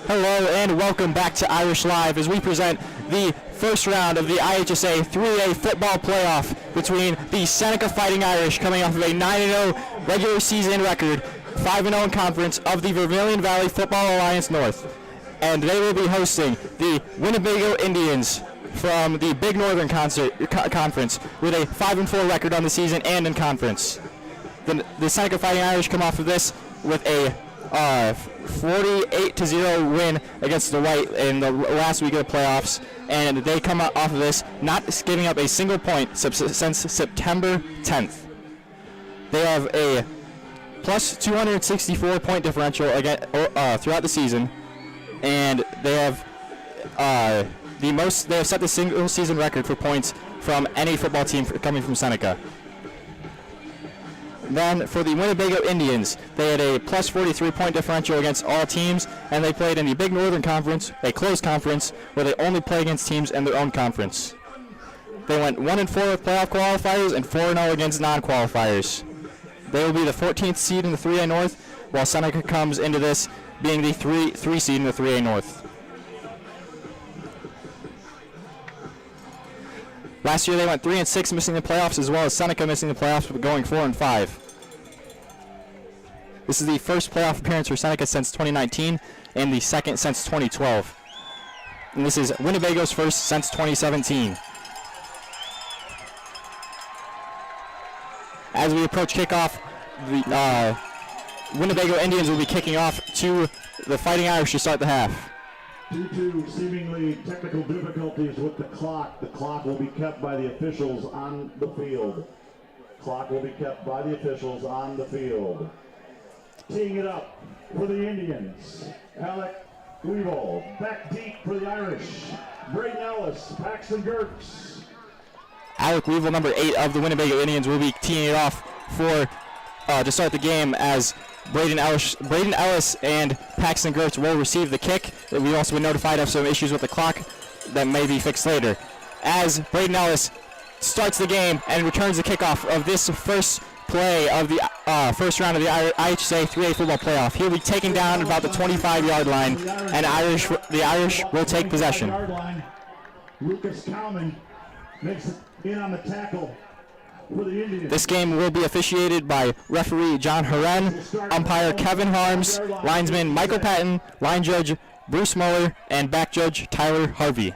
Hello and welcome back to Irish Live as we present the first round of the IHSA 3A football playoff between the Seneca Fighting Irish, coming off of a 9-0 regular season record, 5-0 in conference, of the Vermilion Valley Football Alliance North. And they will be hosting the Winnebago Indians from the Big Northern Conference with a 5-4 record on the season and in conference. The Seneca Fighting Irish come off of this with a 48-0 win against the White in the last week of the playoffs, and they come off of this not giving up a single point since September 10th. They have a plus 264 point differential throughout the season, and they have They have set the single season record for points from any football team coming from Seneca. Then for the Winnebago Indians, they had a plus 43 point differential against all teams, and they played in the Big Northern Conference, a closed conference where they only play against teams in their own conference. They went 1-4 with playoff qualifiers and 4-0 against non-qualifiers. They will be the 14th seed in the 3A North, while Seneca comes into this being the 3 seed in the 3A North. Last year they went 3-6, missing the playoffs, as well as Seneca missing the playoffs, but going 4-5. This is the first playoff appearance for Seneca since 2019, and the second since 2012. And this is Winnebago's first since 2017. As we approach kickoff, the Winnebago Indians will be kicking off to the Fighting Irish to start the half. Due to seemingly technical difficulties with the clock will be kept by the officials on the field. Clock will be kept by the officials on the field. Teeing it up for the Indians, Alec Weevil. Back deep for the Irish, Braden Ellis, Paxton Gertz. Alec Weevil, number 8 of the Winnebago Indians, will be teeing it off for to start the game, as Braden Ellis and Paxton Gertz will receive the kick. We've also been notified of some issues with the clock that may be fixed later. As Braden Ellis starts the game and returns the kickoff of this first play of the first round of the IHSA 3A football playoff, he'll be taken down about the 25-yard line, and the Irish will take possession. Lucas Cowman makes it in on the tackle. This game will be officiated by referee John Horan, umpire Kevin Harms, linesman Michael Patton, line judge Bruce Muller, and back judge Tyler Harvey.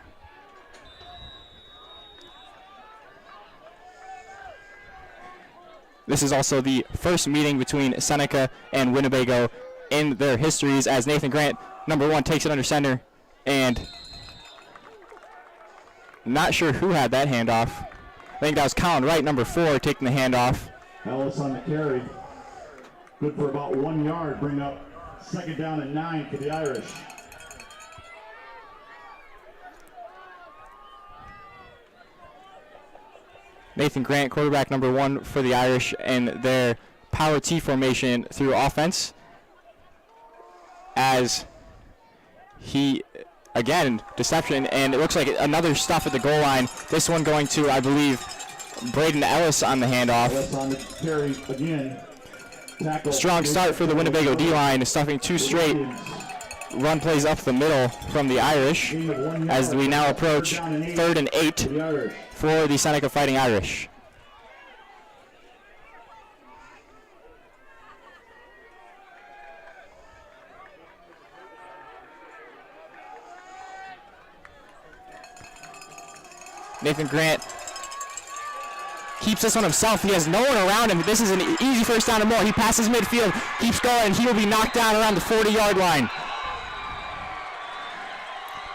This is also the first meeting between Seneca and Winnebago in their histories, as Nathan Grant, number 1, takes it under center, and not sure who had that handoff. I think that was Colin Wright, number 4, taking the handoff. Ellis on the carry. Good for about 1 yard. Bring up second down and 9 for the Irish. Nathan Grant, quarterback number 1 for the Irish, and their power T formation through offense. As he, again, deception, and it looks like another stuff at the goal line. This one going to, I believe, Braden Ellis on the handoff. Ellis on the carry again. Tackle. Strong start for the Winnebago D-line, stuffing 2 straight run plays up the middle from the Irish, as we now approach 3rd and 8 for the Seneca Fighting Irish. Nathan Grant keeps this one himself. He has no one around him. This is an easy first down and more. He passes midfield, keeps going, and he will be knocked down around the 40-yard line.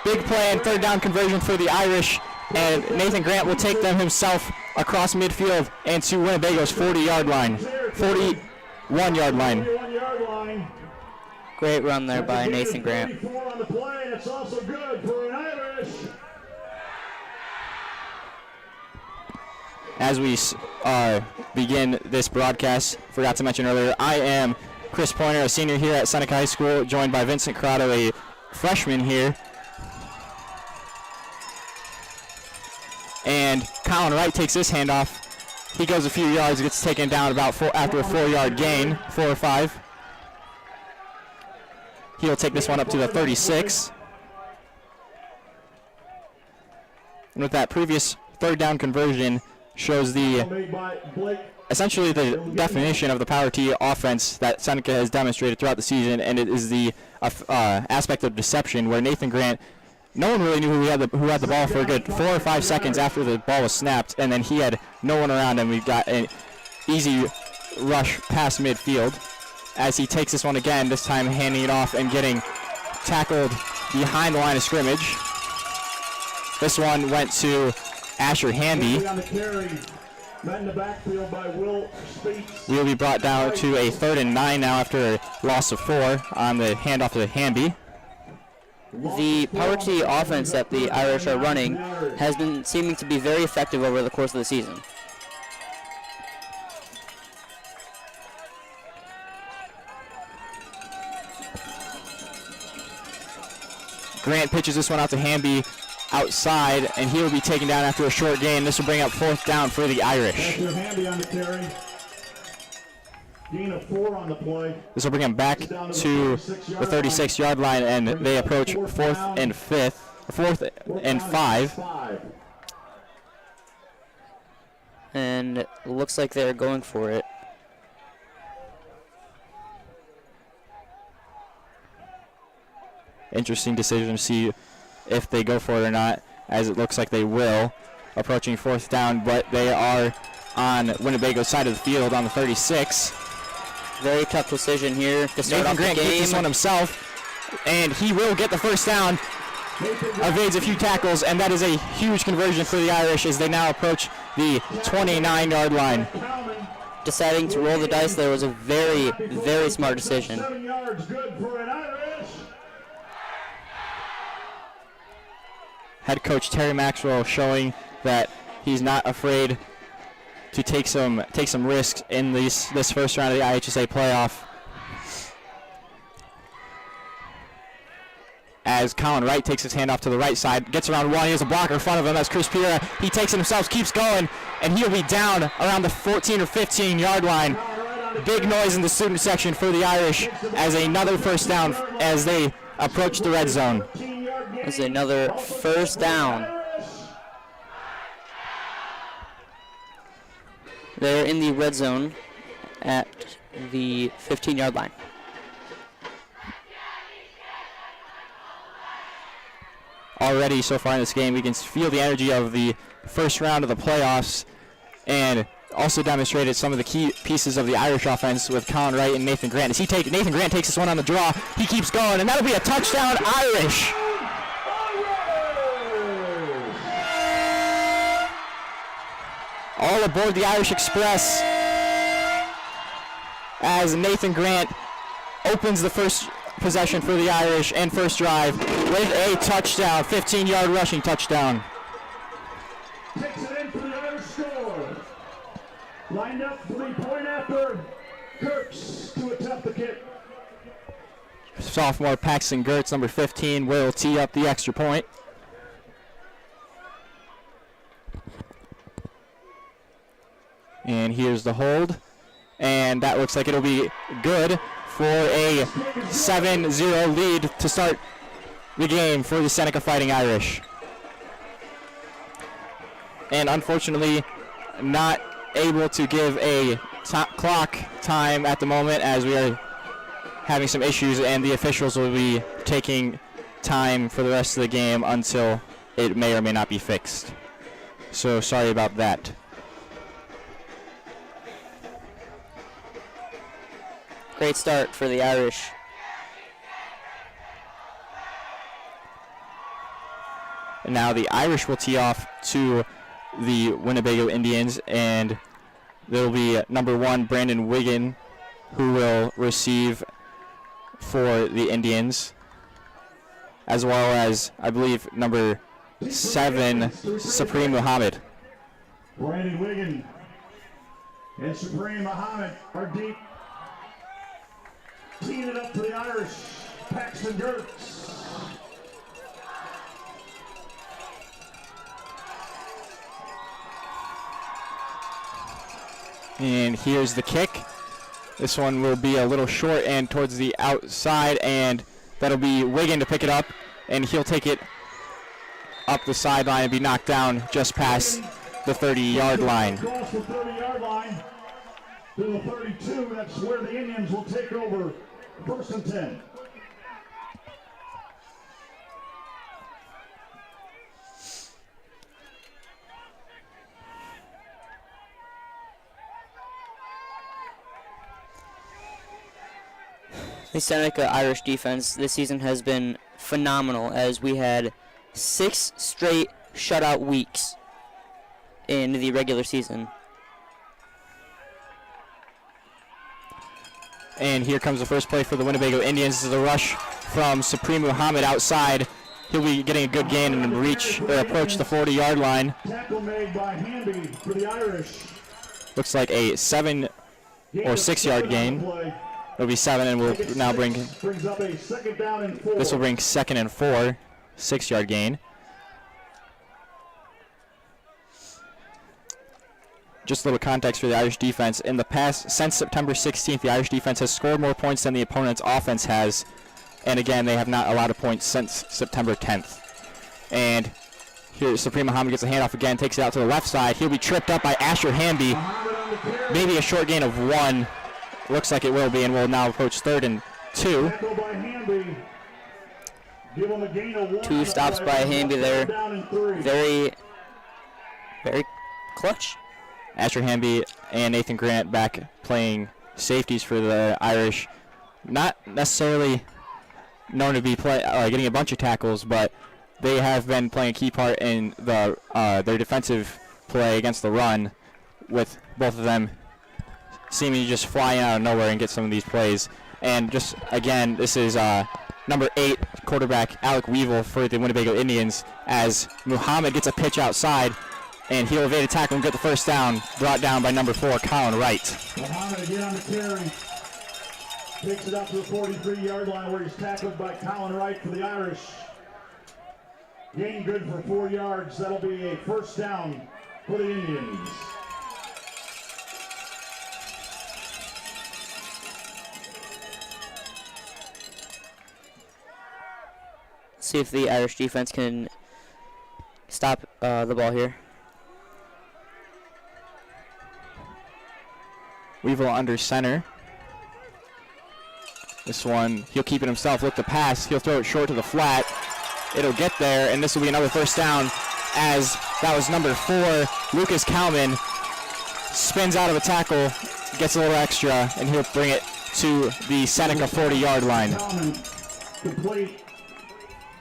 Big play and 3rd down conversion for the Irish, and Nathan Grant will take them himself across midfield and to Winnebago's 40-yard line, 41-yard line. Great run there by Nathan Grant. It's also good for an Irish. As we begin this broadcast, forgot to mention earlier, I am Chris Pointer, a senior here at Seneca High School, joined by Vincent Corrado, a freshman here. And Colin Wright takes this handoff. He goes a few yards, gets taken down about after a 4-yard gain, 4 or 5. He'll take this one up to the 36. And with that previous third down conversion shows essentially the definition of the power T offense that Seneca has demonstrated throughout the season, and it is the aspect of deception where Nathan Grant, no one really knew who had the ball for a good 4 or 5 seconds after the ball was snapped, and then he had no one around him. We got an easy rush past midfield as he takes this one again, this time handing it off and getting tackled behind the line of scrimmage. This one went to Asher Hamby. We will be brought down to a 3rd and 9 now after a loss of 4 on the handoff to Hamby. The power T offense that the Irish are running has been seeming to be very effective over the course of the season. Grant pitches this one out to Hamby outside, and he will be taken down after a short gain. This will bring up 4th down for the Irish. Hamby on the carry. Gain of 4 on the play. This will bring him back to the 36-yard line, and they approach 4th and 5. And it looks like they're going for it. Interesting decision to see if they go for it or not, as it looks like they will. Approaching 4th down, but they are on Winnebago's side of the field on the 36. Very tough decision here to start off the Grant game. gets this one himself, and he will get the 1st down. Evades a few tackles, and that is a huge conversion for the Irish as they now approach the 29-yard line. Deciding to roll the dice there was a very, very smart decision. 7 yards good for an Irish. Head coach Terry Maxwell showing that he's not afraid to take some risks in this first round of the IHSA playoff. As Colin Wright takes his hand off to the right side, gets around one, he has a blocker in front of him. That's Chris Pira. He takes it himself, keeps going, and he'll be down around the 14 or 15-yard line. Big noise in the student section for the Irish as another 1st down as they approach the red zone. It's another 1st down. They're in the red zone at the 15-yard line. Already so far in this game, we can feel the energy of the first round of the playoffs, and also demonstrated some of the key pieces of the Irish offense with Colin Wright and Nathan Grant. Nathan Grant takes this one on the draw. He keeps going, and that'll be a touchdown, Irish. All aboard the Irish Express as Nathan Grant opens the first possession for the Irish and first drive with a touchdown, 15-yard rushing touchdown. Takes it in for the Irish score. Lined up 3-point after. Kurtz to attempt the kick. Sophomore Paxton Gertz, number 15, will tee up the extra point. And here's the hold. And that looks like it'll be good for a 7-0 lead to start the game for the Seneca Fighting Irish. And unfortunately, not able to give a clock time at the moment as we are having some issues, and the officials will be taking time for the rest of the game until it may or may not be fixed. So sorry about that. Great start for the Irish. And now the Irish will tee off to the Winnebago Indians, and there will be number 1 Brandon Wiggin who will receive for the Indians, as well as I believe number 7 Supreme Muhammad. Brandon Wiggin and Supreme Muhammad are deep. Teeing it up for the Irish, Paxton Gertz. And here's the kick. This one will be a little short and towards the outside, and That'll be Wiggin to pick it up, and he'll take it up the sideline and be knocked down just past the 30-yard line. Across the 30-yard line to the 32. That's where the Indians will take over. 1st and 10. The Seneca Irish defense this season has been phenomenal, as we had 6 straight shutout weeks in the regular season. And here comes the first play for the Winnebago Indians. This is a rush from Supreme Muhammad outside. He'll be getting a good gain and approach the 40-yard line. Tackle made by Hamby for the Irish. Looks like a 7 or 6-yard gain. It'll be 7, and we'll now brings up a 2nd down and 4. this will bring 2nd and 4, 6-yard gain. Just a little context for the Irish defense. In the past, since September 16th, the Irish defense has scored more points than the opponent's offense has. And again, they have not allowed a point since September 10th. And here, Supreme Muhammad gets a handoff again, takes it out to the left side. He'll be tripped up by Asher Hamby. Maybe a short gain of 1. Looks like it will be, and we'll now approach 3rd and 2. 2 stops by Hamby there. Very, very clutch. Asher Hamby and Nathan Grant back playing safeties for the Irish. Not necessarily known to be getting a bunch of tackles, but they have been playing a key part in their defensive play against the run, with both of them seeming to just fly out of nowhere and get some of these plays. And just again, this is number 8 quarterback Alec Weevil for the Winnebago Indians, as Muhammad gets a pitch outside, and he'll evade a tackle and get the first down, brought down by number 4 Colin Wright. Muhammad again on the carry. Takes it up to the 43-yard line where he's tackled by Colin Wright for the Irish. Gain good for 4 yards. That'll be a 1st down for the Indians. See if the Irish defense can stop the ball here. Weevil under center. This one, he'll keep it himself. Look to pass. He'll throw it short to the flat. It'll get there, and this will be another 1st down, as that was number 4, Lucas Kalman, spins out of a tackle, gets a little extra, and he'll bring it to the Seneca 40-yard line. Complete.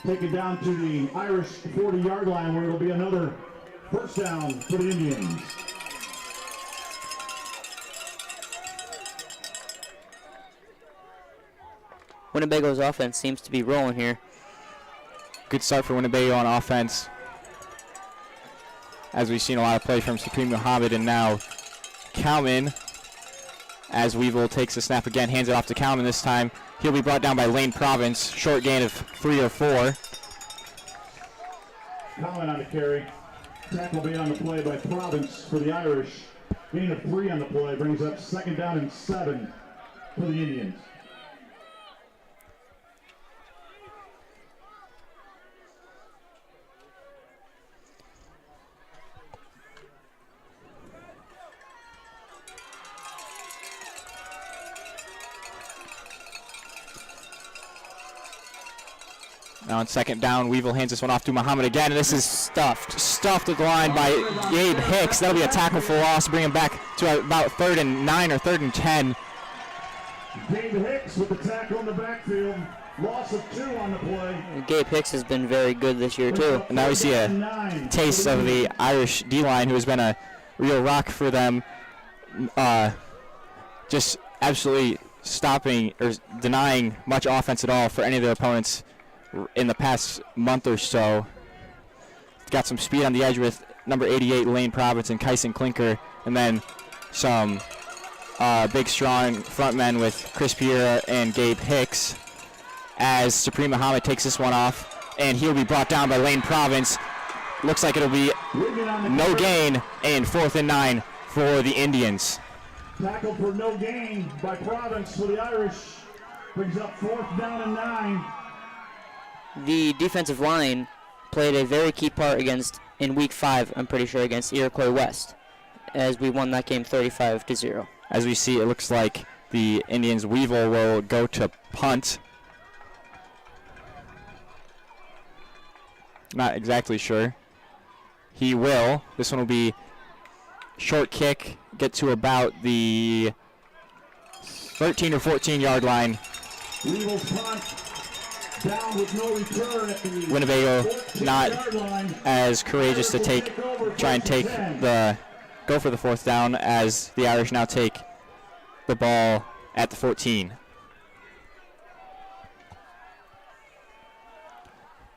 Take it down to the Irish 40-yard line, where it'll be another 1st down for the Indians. Winnebago's offense seems to be rolling here. Good start for Winnebago on offense, as we've seen a lot of play from Supreme Muhammad, and now Kalman, as Weevil takes the snap again, hands it off to Kalman this time. He'll be brought down by Lane Province, short gain of 3 or 4. Kalman on the carry. Tackle being on the play by Province for the Irish. Gain of 3 on the play brings up 2nd down and 7 for the Indians. Now on 2nd down, Weevil hands this one off to Muhammad again, and this is stuffed at the line by Gabe Hicks. That'll be a tackle for loss, bring him back to about 3rd and 9 or 3rd and 10. Gabe Hicks with the tackle in the backfield. Loss of 2 on the play. Gabe Hicks has been very good this year too. And now we see a taste of the Irish D-line, who has been a real rock for them, just absolutely stopping or denying much offense at all for any of their opponents in the past month or so. Got some speed on the edge with number 88 Lane Province and Kyson Klinker, and then some big strong front men with Chris Piera and Gabe Hicks, as Supreme Muhammad takes this one off, and he'll be brought down by Lane Province. Looks like it'll be no gain, and 4th and 9 for the Indians. Tackle for no gain by Province for the Irish. Brings up 4th down and 9. the defensive line played a very key part in week 5, I'm pretty sure, against Iroquois West, as we won that game 35-0. As we see, it looks like the Indians' Weevil will go to punt. Not exactly sure. He will. This one will be short kick, get to about the 13 or 14 yard line. Weevil's punt down with no return at the Winnebago not as courageous to go for the 4th down, as the Irish now take the ball at the 14.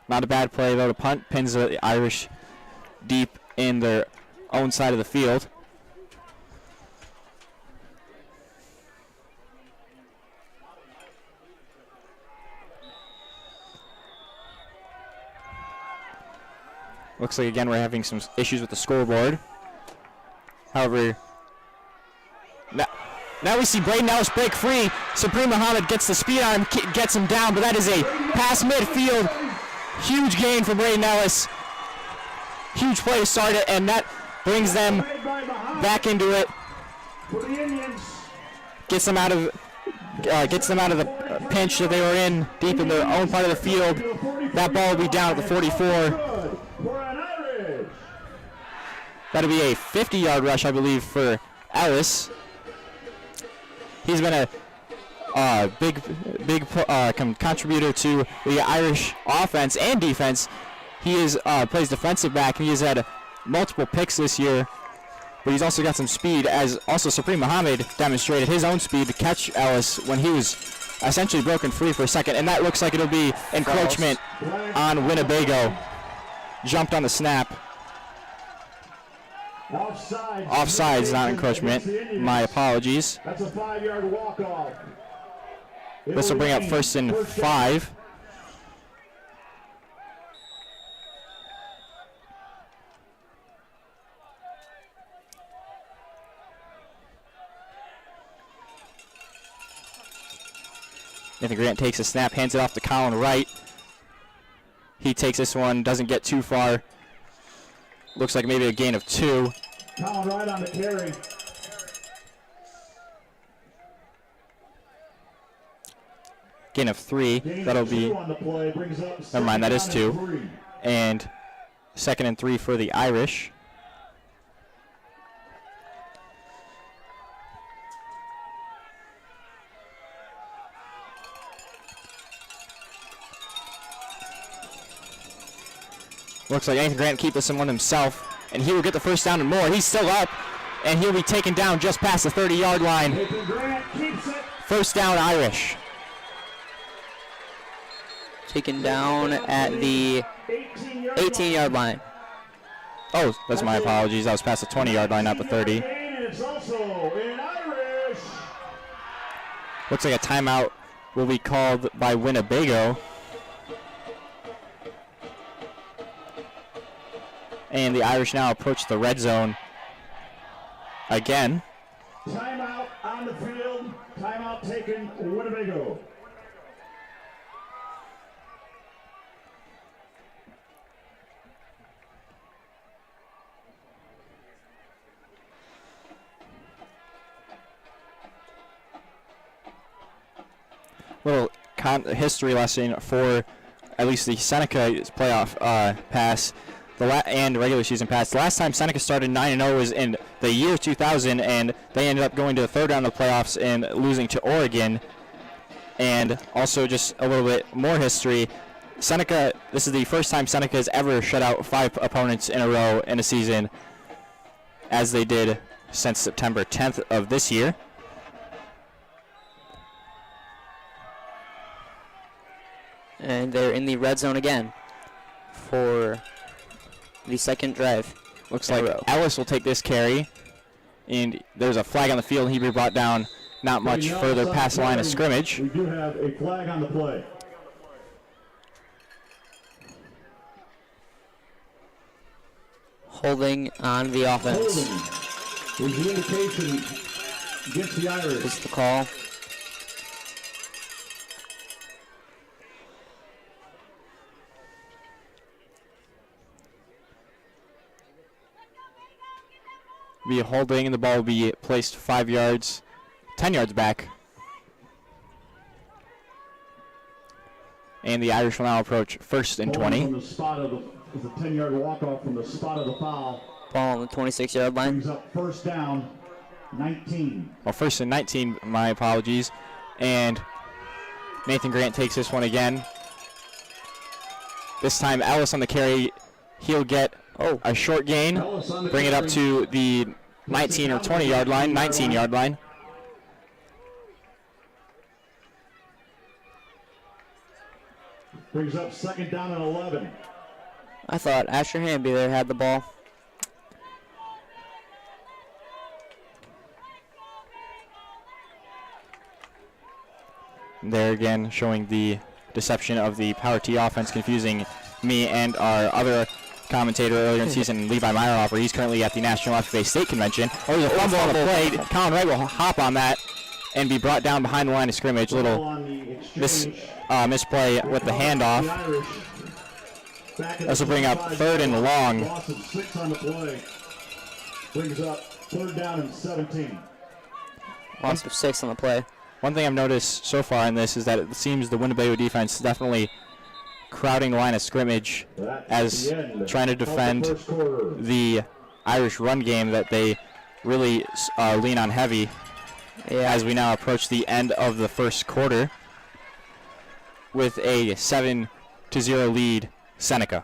Not a bad play though to punt, pins the Irish deep in their own side of the field. Looks like again we're having some issues with the scoreboard. However, now we see Braden Ellis break free. Supreme Muhammad gets the speed on him, gets him down, but that is a pass midfield. Huge gain for Braden Ellis. Huge play to start it, and that brings them back into it. Gets them out of the pinch that they were in, deep in their own part of the field. That ball will be down at the 44. That'll be a 50-yard rush, I believe, for Ellis. He's been a big contributor to the Irish offense and defense. He plays defensive back, and he has had multiple picks this year, but he's also got some speed, as also Supreme Muhammad demonstrated his own speed to catch Ellis when he was essentially broken free for a second, and that looks like it'll be encroachment on Winnebago. Jumped on the snap. Offsides, not encroachment. My apologies. That's a 5-yard walk-off. This will bring up 1st and 5. Nathan Grant takes a snap, hands it off to Colin Wright. He takes this one, doesn't get too far. Looks like maybe a gain of 2. Colin Wright on the carry. Gain of 3. That'll be. Never mind, that is 2. And 2nd and 3 for the Irish. Looks like Nathan Grant keep this one himself, and he will get the 1st down and more. He's still up, and he'll be taken down just past the 30-yard line. 1st down, Irish. Taken down at the 18-yard line. Oh, that's my apologies. I was past the 20-yard line, not the 30. Looks like a timeout will be called by Winnebago. And the Irish now approach the red zone again. Timeout on the field. Timeout taken, Winnebago. Little history lesson for at least the Seneca playoff pass. And regular season pass. The last time Seneca started 9-0 was in the year 2000, and they ended up going to the 3rd round of the playoffs and losing to Oregon. And also just a little bit more history. Seneca, this is the first time Seneca has ever shut out 5 opponents in a row in a season, as they did since September 10th of this year. And they're in the red zone again for the 2nd drive. Looks like Ellis will take this carry, and there's a flag on the field. He be brought down not much further past the line of scrimmage. We do have a flag on the play. Holding on the offense. Holding is the indication against the Irish. Is the call. be holding, and the ball will be placed 10 yards back. And the Irish will now approach 1st and 20. From the spot of it's a 10-yard walk-off from the spot of the foul. Ball on the 26-yard line. Brings up 1st down, 19. Well, 1st and 19, my apologies. And Nathan Grant takes this one again. This time Ellis on the carry. He'll get a short gain, bring it up to the 19 or 20-yard line, 19-yard line. Brings up 2nd down and 11. I thought Asher Hamby there had the ball. There again, showing the deception of the power T offense, confusing me and our other commentator earlier in the season, Levi Meyerhofer. He's currently at the National FFA State Convention. Oh, there's a fumble on the play. Colin Wright will hop on that and be brought down behind the line of scrimmage. Little misplay with the handoff. This will bring up 3rd and long. Loss of 6 on the play. Brings up 3rd down and 17. Loss of 6 on the play. One thing I've noticed so far in this is that it seems the Winnebago defense is definitely crowding the line of scrimmage as trying to defend the Irish run game that they really lean on heavy as we now approach the end of the first quarter with a 7-0 lead, Seneca.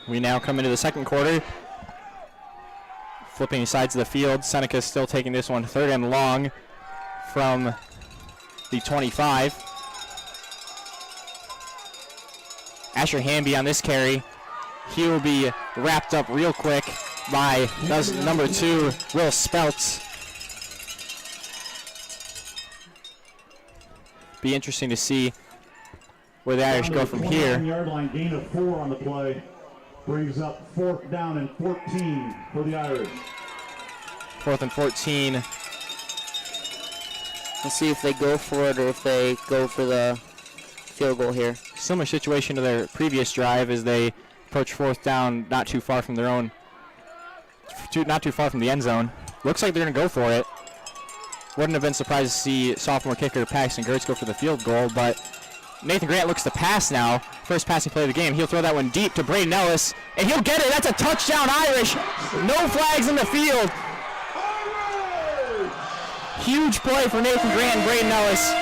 We now come into the second quarter. Flipping sides of the field. Seneca is still taking this one 3rd and long from the 25. Asher Hamby on this carry. He will be wrapped up real quick by number 2, Will Speltz. Be interesting to see where the Irish go from here. 21-yard line, gain of 4 on the play. Brings up 4th down and 14 for the Irish. 4th and 14. Let's see if they go for it or if they go for the field goal here. Similar situation to their previous drive as they approach 4th down, not too far from the end zone. Looks like they're going to go for it. Wouldn't have been surprised to see sophomore kicker Paxton Gertz go for the field goal, but Nathan Grant looks to pass now. First passing play of the game. He'll throw that one deep to Braden Ellis, and he'll get it. That's a touchdown, Irish. No flags in the field. Huge play for Nathan Grant and Braden Ellis.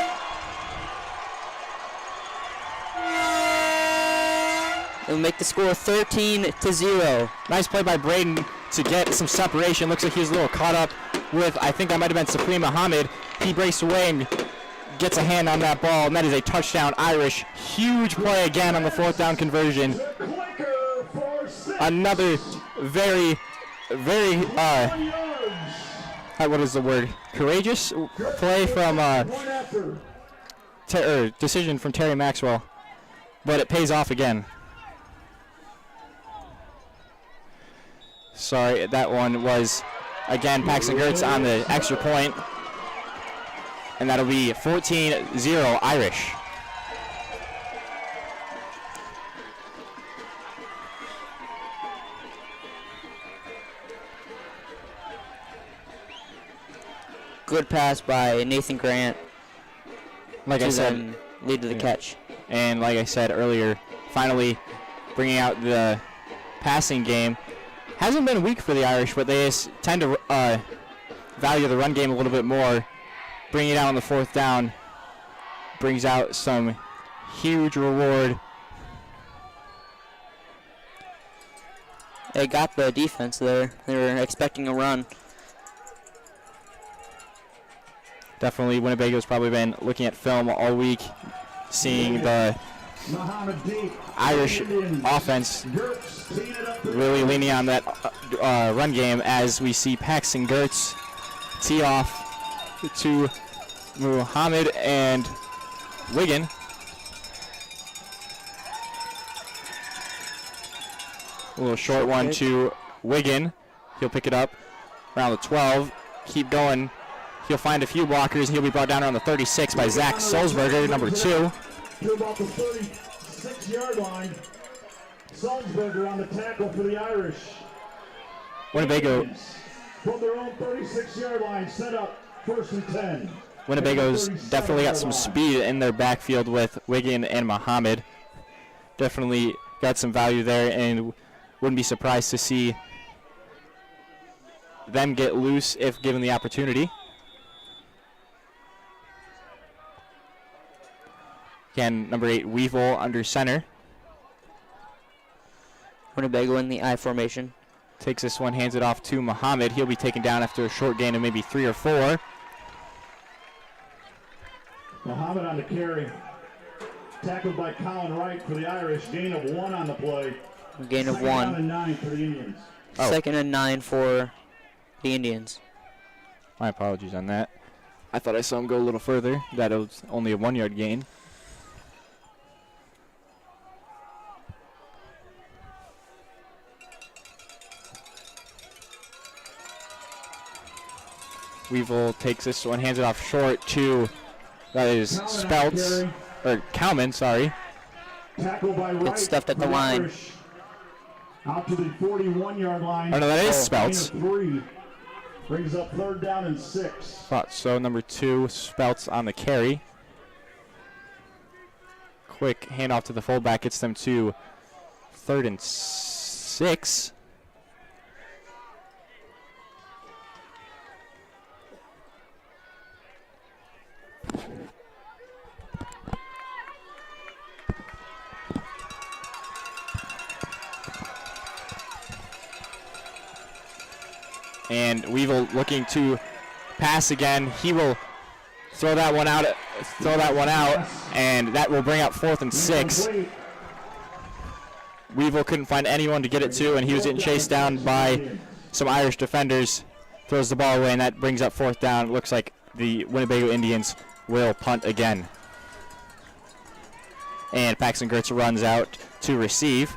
It'll make the score 13-0. Nice play by Braden to get some separation. Looks like he was a little caught up with, I think that might have been Supreme Muhammad. He breaks away and gets a hand on that ball, and that is a touchdown, Irish. Huge play again on the 4th down conversion. Another very, what is the word? Courageous play from, decision from Terry Maxwell, but it pays off again. Sorry, that one was, again, Paxton Gertz on the extra point. And that'll be 14-0 Irish. Good pass by Nathan Grant. Like I said, lead to the catch. And like I said earlier, finally bringing out the passing game. Hasn't been weak for the Irish, but they just tend to value the run game a little bit more. Bringing it out on the 4th down brings out some huge reward. They got the defense there. They were expecting a run. Definitely Winnebago's probably been looking at film all week, seeing the Irish offense really leaning on that run game, as we see Paxton Gertz tee off to Muhammad and Wiggin. A little short one to Wiggin. He'll pick it up around the 12. Keep going. He'll find a few blockers. He'll be brought down around the 36 by Zach Sulzberger, number 2. To about the 36-yard line. Sulzberger on the tackle for the Irish. Winnebago. From their own 36-yard line, set up 1st and 10. Winnebago's definitely got some speed in their backfield with Wiggin and Muhammad. Definitely got some value there, and wouldn't be surprised to see them get loose if given the opportunity. Again, number 8, Weevil under center. Winnebago in the I formation. Takes this one, hands it off to Muhammad. He'll be taken down after a short gain of maybe 3 or 4. Muhammad on the carry. Tackled by Colin Wright for the Irish. Gain of 1 on the play. Gain of 1. Second and 9 for the Indians. Oh. 2nd and 9 for the Indians. My apologies on that. I thought I saw him go a little further. That it was only a 1-yard gain. Weevil takes this one, hands it off short to, that is Speltz, or Cowman, sorry. Tackle by Wright. It's stuffed at the line. Out to the 41-yard line. Oh no, that is Speltz. 3 brings up 3rd down and 6. Thought so, number 2, Speltz on the carry. Quick handoff to the fullback, gets them to 3rd and 6. And Weevil looking to pass again. He will throw that one out, and that will bring out 4th and 6. Weevil couldn't find anyone to get it to, and he was getting chased down by some Irish defenders. Throws the ball away, and that brings up 4th down. It looks like the Winnebago Indians will punt again. And Paxton Gertz runs out to receive.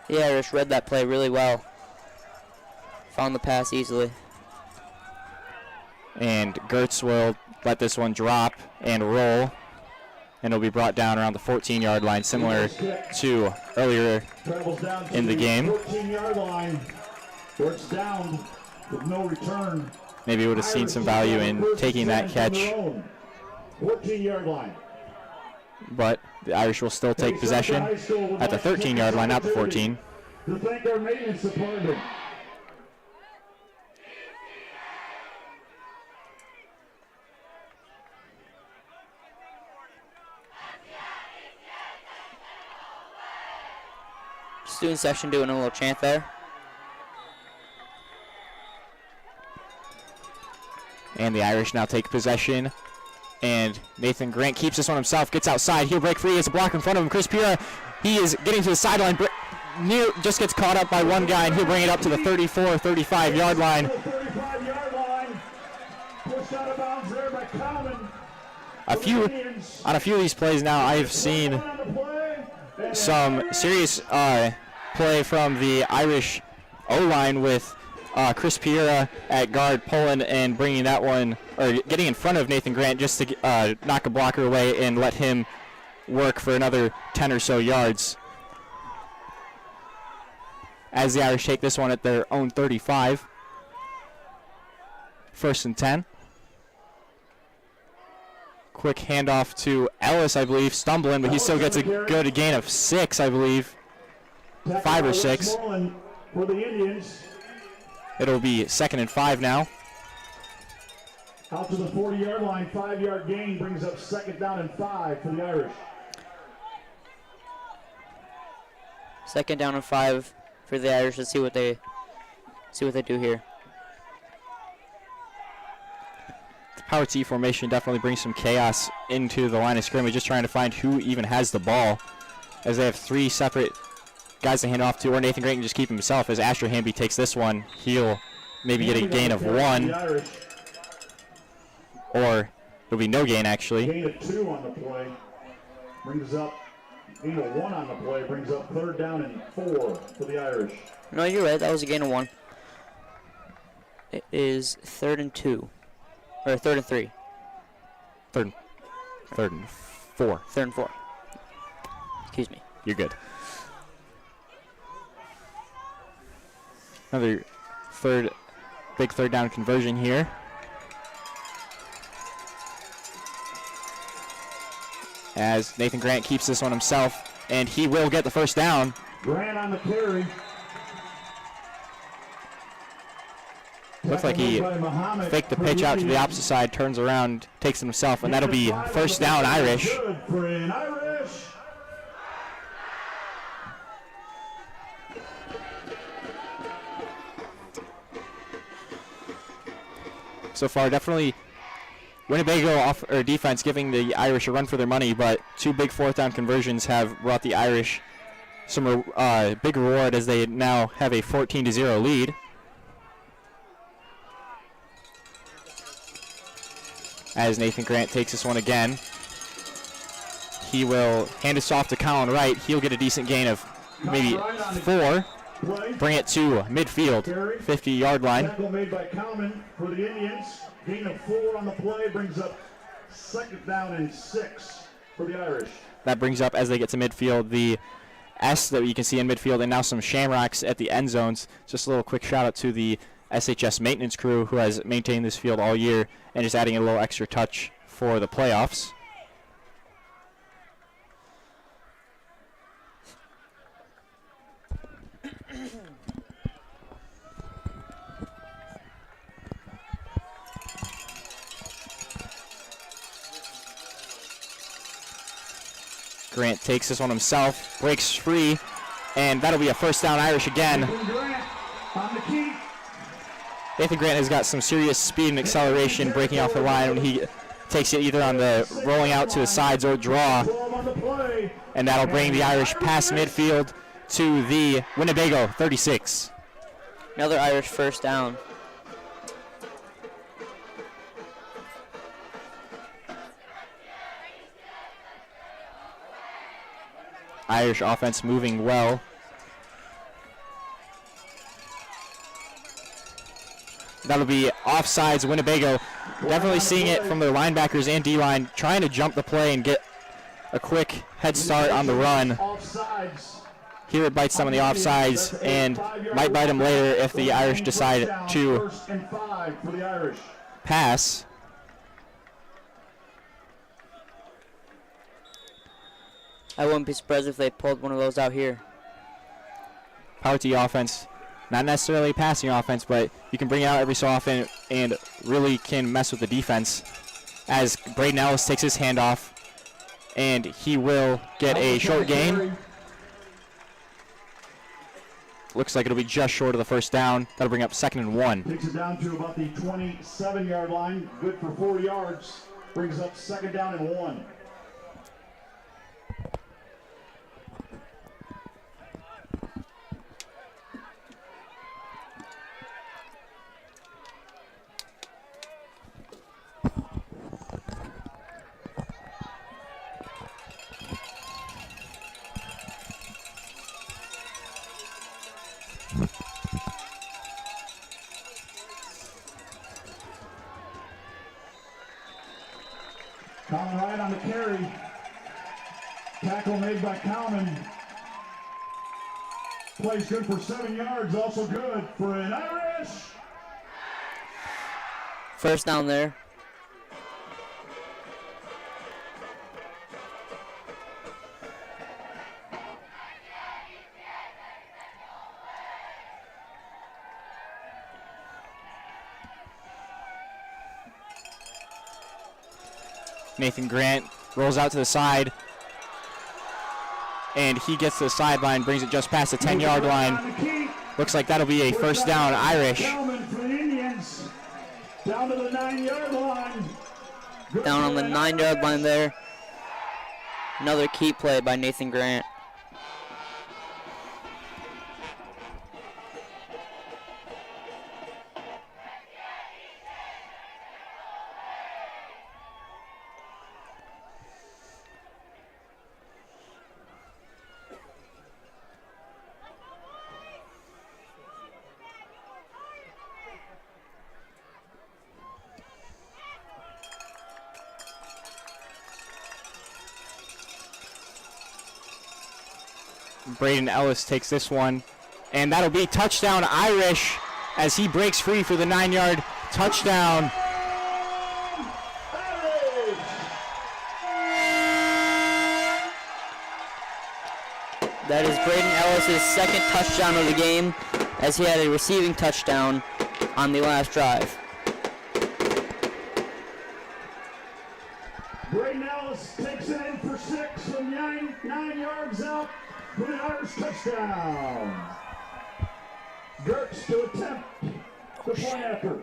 The Irish read that play really well. Found the pass easily. And Gertz will let this one drop and roll. And it'll be brought down around the 14-yard line, similar to earlier in the game. 14-yard line, where it's down with no return. Maybe would have seen some value in taking that catch. 14-yard line. But the Irish will still take possession at the 13-yard line, not the 14. To thank our maintenance department. Student section doing a little chant there. And the Irish now take possession. And Nathan Grant keeps this one himself, gets outside. He'll break free. It's a block in front of him. Chris Pira, he is getting to the sideline. Just gets caught up by one guy, and he'll bring it up to the 34, 35-yard line. 35-yard line. Pushed out of bounds there by Cowman. On a few of these plays now, I have seen some serious play from the Irish O-line with Chris Piera at guard pulling and bringing that one, or getting in front of Nathan Grant just to knock a blocker away and let him work for another 10 or so yards. As the Irish take this one at their own 35. 1st and 10. quick handoff to Ellis, I believe, stumbling, but he still gets a good gain of 6, I believe. 5 or 6. For the Indians. It'll be 2nd and 5 now. Out to the 40-yard line, 5-yard gain brings up 2nd down and 5 for the Irish. 2nd down and 5 for the Irish. Let's see what they do here. The power T formation definitely brings some chaos into the line of scrimmage, just trying to find who even has the ball, as they have 3 separate guys to hand off to, or Nathan Grant can just keep himself. As Astro Hamby takes this one, he'll maybe get a gain of 1, or it'll be no gain actually. Gain of 2 on the play brings up, gain of 1 on the play brings up 3rd down and 4 for the Irish. No, you're right. That was a gain of 1. It is 3rd and 2, or 3rd and 3. 3rd and 4. 3rd and 4. Excuse me. You're good. Another big third down conversion here. As Nathan Grant keeps this one himself, and he will get the first down. Grant on the carry. Looks like he faked the pitch out to the opposite side, turns around, takes it himself, and that'll be 1st down Irish. Good for an Irish. So far, definitely Winnebago defense giving the Irish a run for their money, but 2 big 4th down conversions have brought the Irish some big reward, as they now have a 14-0 lead. As Nathan Grant takes this one again, he will hand this off to Colin Wright. He'll get a decent gain of maybe 4. Bring it to midfield, 50-yard line. Tackle made by Kalman for the Indians. Gain of 4 on the play brings up 2nd down and 6 for the Irish. That brings up, as they get to midfield, the S that you can see in midfield, and now some shamrocks at the end zones. Just a little quick shout out to the SHS maintenance crew who has maintained this field all year and just adding a little extra touch for the playoffs. Grant takes this one himself, breaks free, and that'll be a 1st down Irish again. Nathan Grant has got some serious speed and acceleration breaking off the line when he takes it either on the rolling out to the sides or draw, and that'll bring the Irish past midfield to the Winnebago 36. Another Irish 1st down. Irish offense moving well. That'll be offsides. Winnebago definitely seeing it from their linebackers and D-line, trying to jump the play and get a quick head start on the run. Here it bites some of the offsides and might bite them later if the Irish decide to pass. I wouldn't be surprised if they pulled one of those out here. Power T offense, not necessarily a passing offense, but you can bring it out every so often and really can mess with the defense. As Braden Ellis takes his handoff, and he will get a short gain. Looks like it'll be just short of the 1st down. That'll bring up 2nd and 1. Takes it down to about the 27-yard line. Good for 4 yards. Brings up 2nd down and 1. Colin Wright on the carry. Tackle made by Kalman. Plays good for 7 yards, also good for an Irish. 1st down there. Nathan Grant rolls out to the side, and he gets to the sideline, brings it just past the 10-yard line. Looks like that'll be a first down, Irish. Down to the 9-yard line. Down on the 9-yard line there. Another key play by Nathan Grant. Braden Ellis takes this one, and that'll be touchdown Irish as he breaks free for the 9-yard touchdown. That is Braden Ellis' second touchdown of the game, as he had a receiving touchdown on the last drive. Braden Ellis takes it in for 6 from 9 yards out for the Irish touchdown. Gertz to attempt the point after.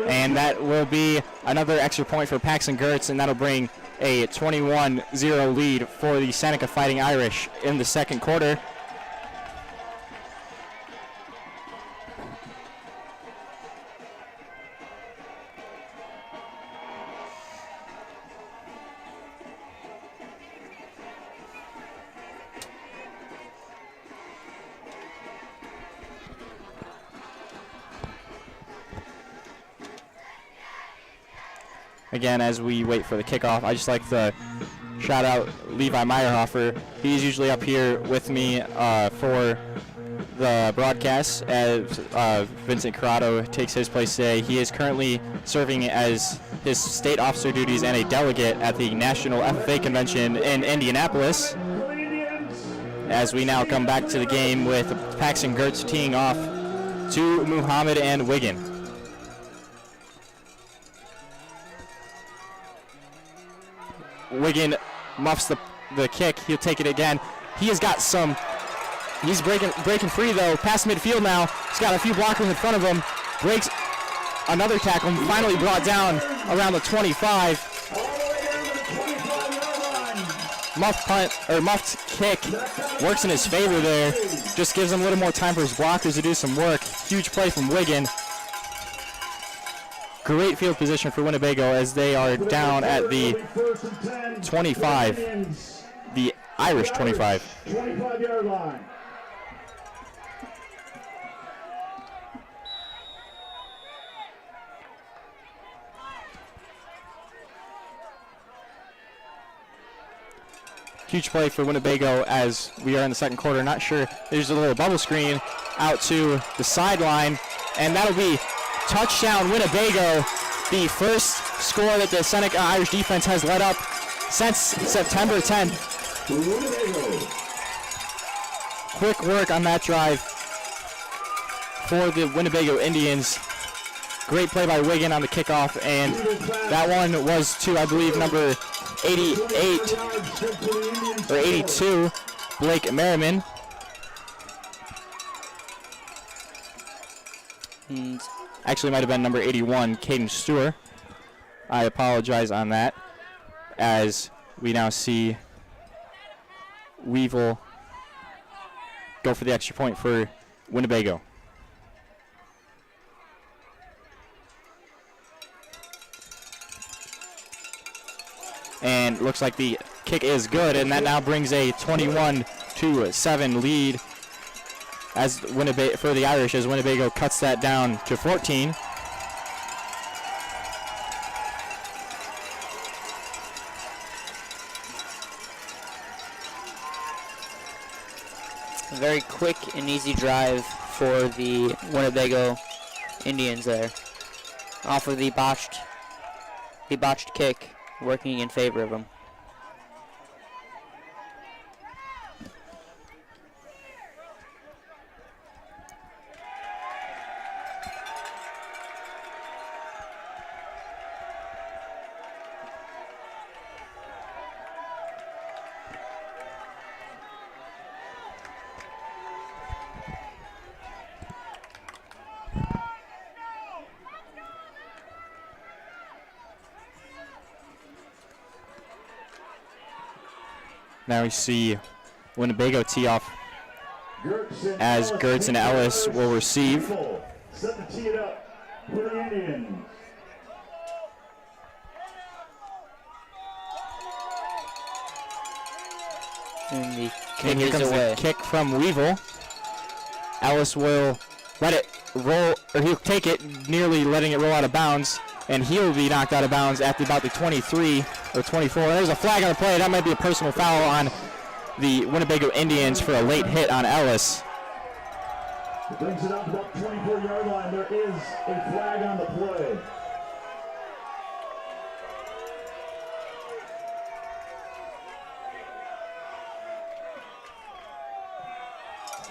And that will be another extra point for Paxton Gertz, and that'll bring a 21-0 lead for the Seneca Fighting Irish in the second quarter. Again, as we wait for the kickoff, I just like to shout out Levi Meyerhofer. He's usually up here with me for the broadcast as Vincent Corrado takes his place today. He is currently serving as his state officer duties and a delegate at the National FFA Convention in Indianapolis. As we now come back to the game with Paxton Gertz teeing off to Muhammad and Wiggin. Wiggin muffs the kick. He'll take it again. He has got some. He's breaking free though. Past midfield now. He's got a few blockers in front of him. Breaks another tackle. Finally brought down around the 25. Muffed kick works in his favor there. Just gives him a little more time for his blockers to do some work. Huge play from Wiggin. Great field position for Winnebago as they are down at the 25, the Irish 25. 25-yard line. Huge play for Winnebago as we are in the second quarter. Not sure. There's a little bubble screen out to the sideline, and that'll be touchdown Winnebago, the first score that the Seneca Irish defense has let up since September 10th. Quick work on that drive for the Winnebago Indians. Great play by Wiggin on the kickoff, and that one was to, I believe, number 88 or 82, Blake Merriman. And Actually, might have been number 81, Caden Stewart. I apologize on that, as we now see Weevil go for the extra point for Winnebago. And looks like the kick is good, and that now brings a 21-7 lead as Winnebago for the Irish, as Winnebago cuts that down to 14. a very quick and easy drive for the Winnebago Indians there. Off of the botched kick, working in favor of them. Now we see Winnebago tee off as Gertz and Ellis will receive. Set to tee it up for the Indians. And the And here kick comes is away. the kick from Weevil. Ellis will let it roll, or he'll take it, nearly letting it roll out of bounds, and he'll be knocked out of bounds at about the 23 or 24. There's a flag on the play. That might be a personal foul on the Winnebago Indians for a late hit on Ellis. It brings it up to about 24-yard line. There is a flag on the play.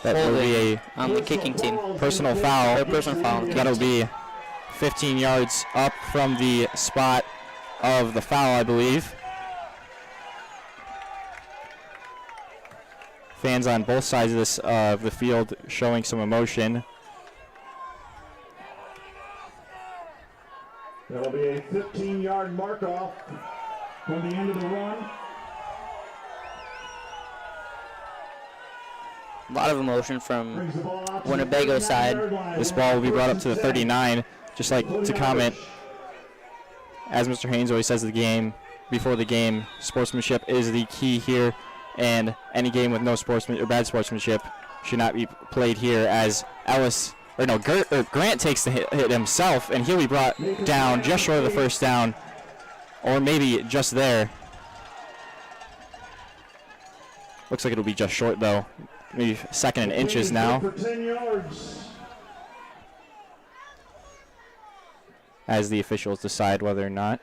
That will be a On the kicking team. personal foul. Personal foul. on the That'll kicking team. be 15 yards up from the spot of the foul, I believe. Fans on both sides of this the field showing some emotion. That'll be a 15-yard mark-off from the end of the run. A lot of emotion from Brings the ball out to Winnebago the side. 39-yard line. This ball will be brought up to the 39. Just like to comment, as Mr. Haynes always says, before the game, sportsmanship is the key here, and any game with no sportsman or bad sportsmanship should not be played here. As Grant takes the hit himself, and he'll be brought down just short of the first down, or maybe just there. Looks like it'll be just short though. Maybe second and inches now, For 10 yards. as the officials decide whether or not.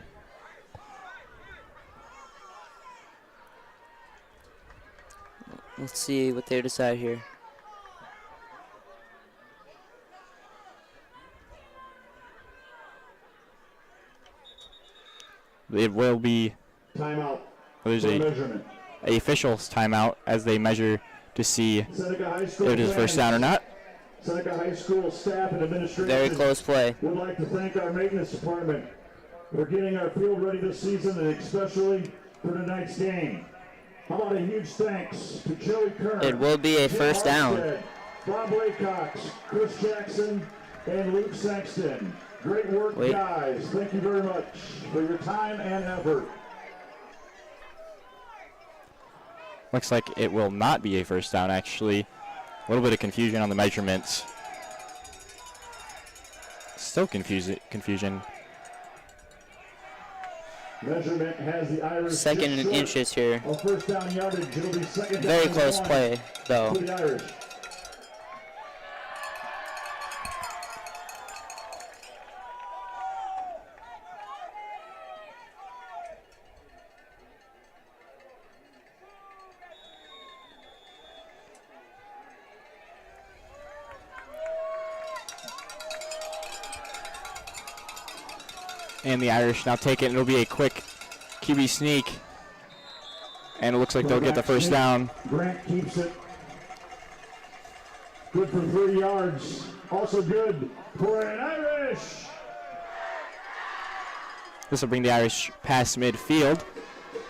Let's see what they decide here. It will be. Timeout. There's for a measurement. officials timeout as they measure to see Seneca High School if it is first down or not. Seneca High School staff and administration. Very close play. Would like to thank our maintenance department for getting our field ready this season, and especially for tonight's game. How about a huge thanks to Joey Kern. It will be a Jim first down. Armstead, Bob Laycox, Chris Jackson, and Luke Sexton. Great work, Wait. guys. Thank you very much for your time and effort. Looks like it will not be a first down, actually. A little bit of confusion on the measurements. Still confusion. Measurement has the Irish Second just and short inches here. of first down yardage. It'll be second down Very and close one play, though. for the Irish. And the Irish now take it, and it'll be a quick QB sneak. And it looks like they'll get the first down. Grant keeps it. Good for 3 yards. Also good for an Irish. This will bring the Irish past midfield,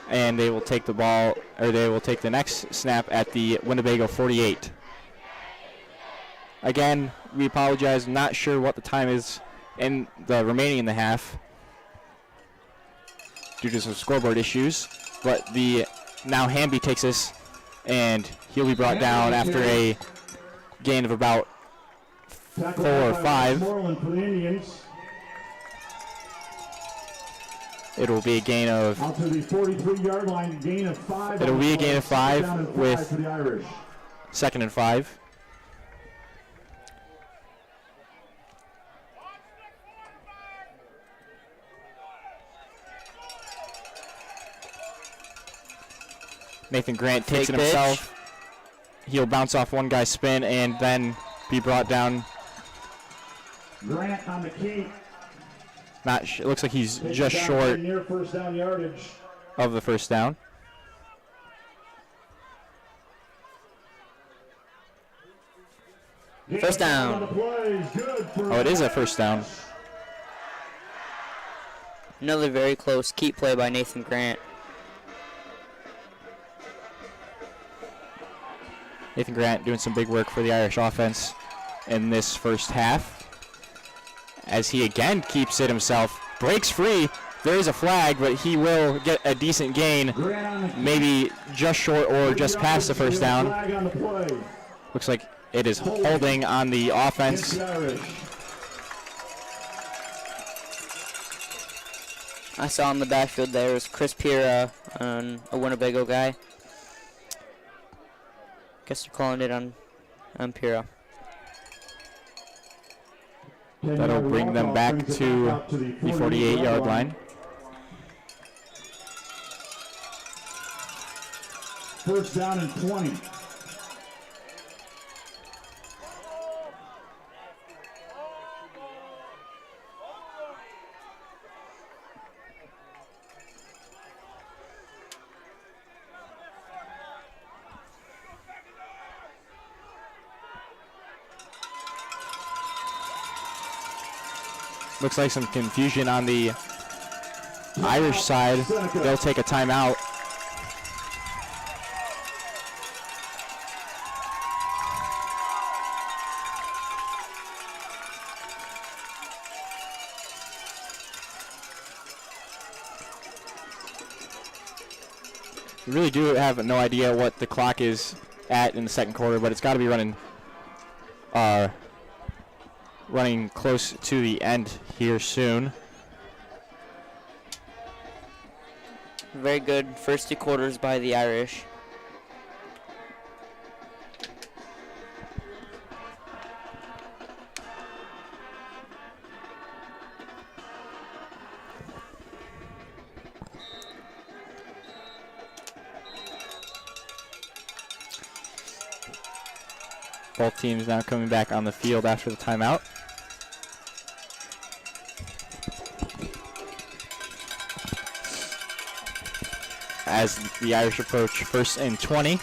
and they will take the ball, or they will take the next snap at the Winnebago 48. Again, we apologize. Not sure what the time is in the remaining in the half due to some scoreboard issues, but the now Hamby takes this, and he'll be brought down after a gain of about 4 or 5. Moreland for the Indians. It will be a gain of Out to the 43-yard line, gain of 5. It'll be a gain of 5 Down and 5 with for the Irish. second and 5. Nathan Grant takes Fake it himself. He'll bounce off one guy's spin and then be brought down. Grant on the key. It looks like he's Takes just it down short near first down yardage. of the first down. Gain First down. on the play is good for Oh, it is a first down. Another very close keep play by Nathan Grant. Nathan Grant doing some big work for the Irish offense in this first half, as he again keeps it himself. Breaks free. There is a flag, but he will get a decent gain, maybe just short or just past the first down. Looks like it is holding on the offense. I saw in the backfield there was Chris Pira, a Winnebago guy. Guess they're calling it on Pira. That'll bring them back to the 48-yard line. First down and 20. Looks like some confusion on the Irish side. They'll take a timeout. We really do have no idea what the clock is at in the second quarter, but it's got to be running close to the end here soon. Very good first 2 quarters by the Irish. Both teams now coming back on the field after the timeout. As the Irish approach 1st and 20.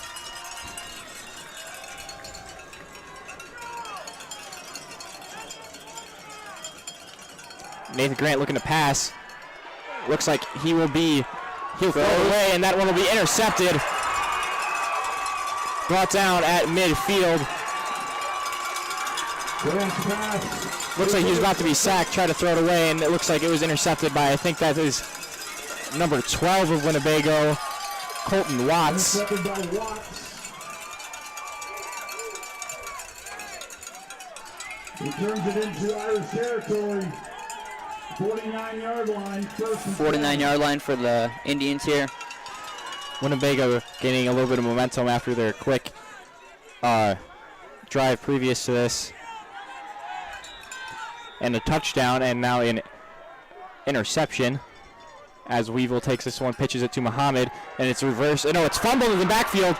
Nathan Grant looking to pass. Looks like he'll throw it away, and that one will be intercepted. Brought down at midfield. Looks like he was about to be sacked, tried to throw it away, and it looks like it was intercepted by, I think that is number 12 of Winnebago, Colton Watts. Intercepted by Watts. He turns it into Irish territory. 49-yard line. 49-yard line for the Indians here. Winnebago gaining a little bit of momentum after their quick drive previous to this. And a touchdown, and now an interception as Weevil takes this one, pitches it to Muhammad, and it's reversed. No, it's fumbled in the backfield.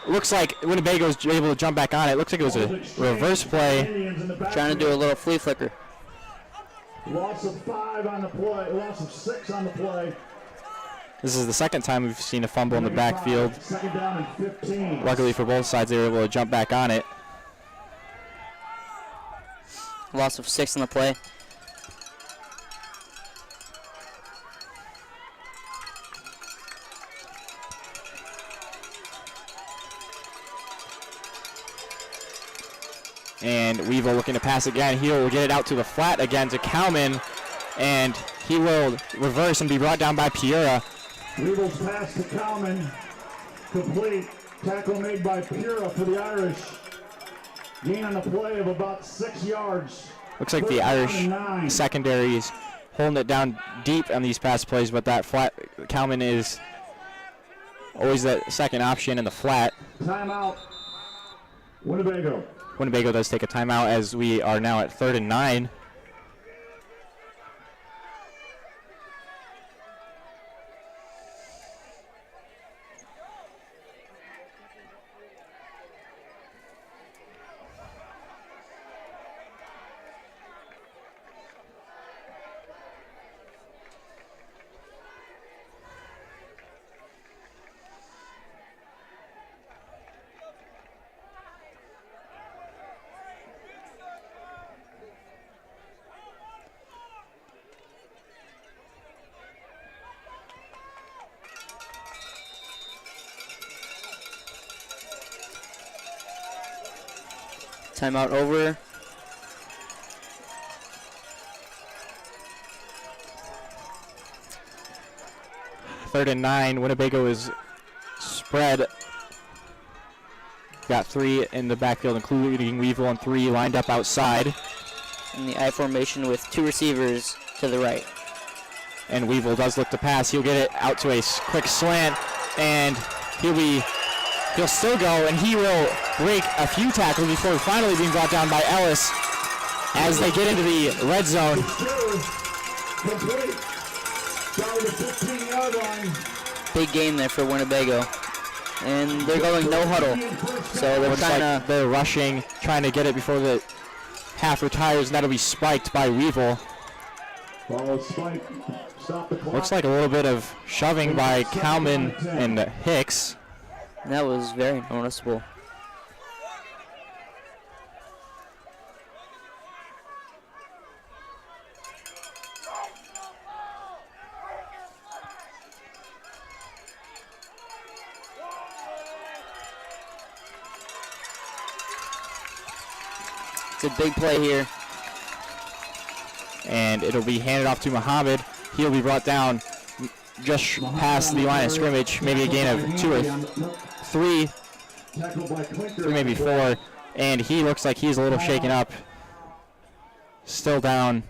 Looks like Winnebago's able to jump back on it. Looks like it was a reverse play. Trying to do a little flea flicker. Loss of 5 on the play, loss of 6 on the play. This is the second time we've seen a fumble in the backfield. Second down and 15. Luckily for both sides, they were able to jump back on it. Loss of 6 on the play. And Weevil looking to pass again. He will get it out to the flat again to Cowman, and he will reverse and be brought down by Piera. Weevil's pass to Cowman, complete. Tackle made by Piera for the Irish. Gain on the play of about 6 yards. Looks like the Irish secondary is holding it down deep on these pass plays, but that flat, Cowman is always that second option in the flat. Timeout. Winnebago. Winnebago does take a timeout as we are now at 3rd and 9. Timeout over. Third and 9. Winnebago is spread. Got 3 in the backfield, including Weevil, and 3 lined up outside. In the I formation with 2 receivers to the right. And Weevil does look to pass. He'll get it out to a quick slant, and he'll still go, and he will break a few tackles before finally being brought down by Ellis as they get into the red zone. Big game there for Winnebago. And they're going no huddle. So they're rushing, trying to get it before the half retires, and that'll be spiked by Weevil. Looks like a little bit of shoving by Cowman and Hicks. That was very noticeable. It's a big play here. And it'll be handed off to Muhammad. He'll be brought down just past the line of scrimmage, maybe a gain of 2 or 3, maybe 4. And he looks like he's a little shaken up. Still down.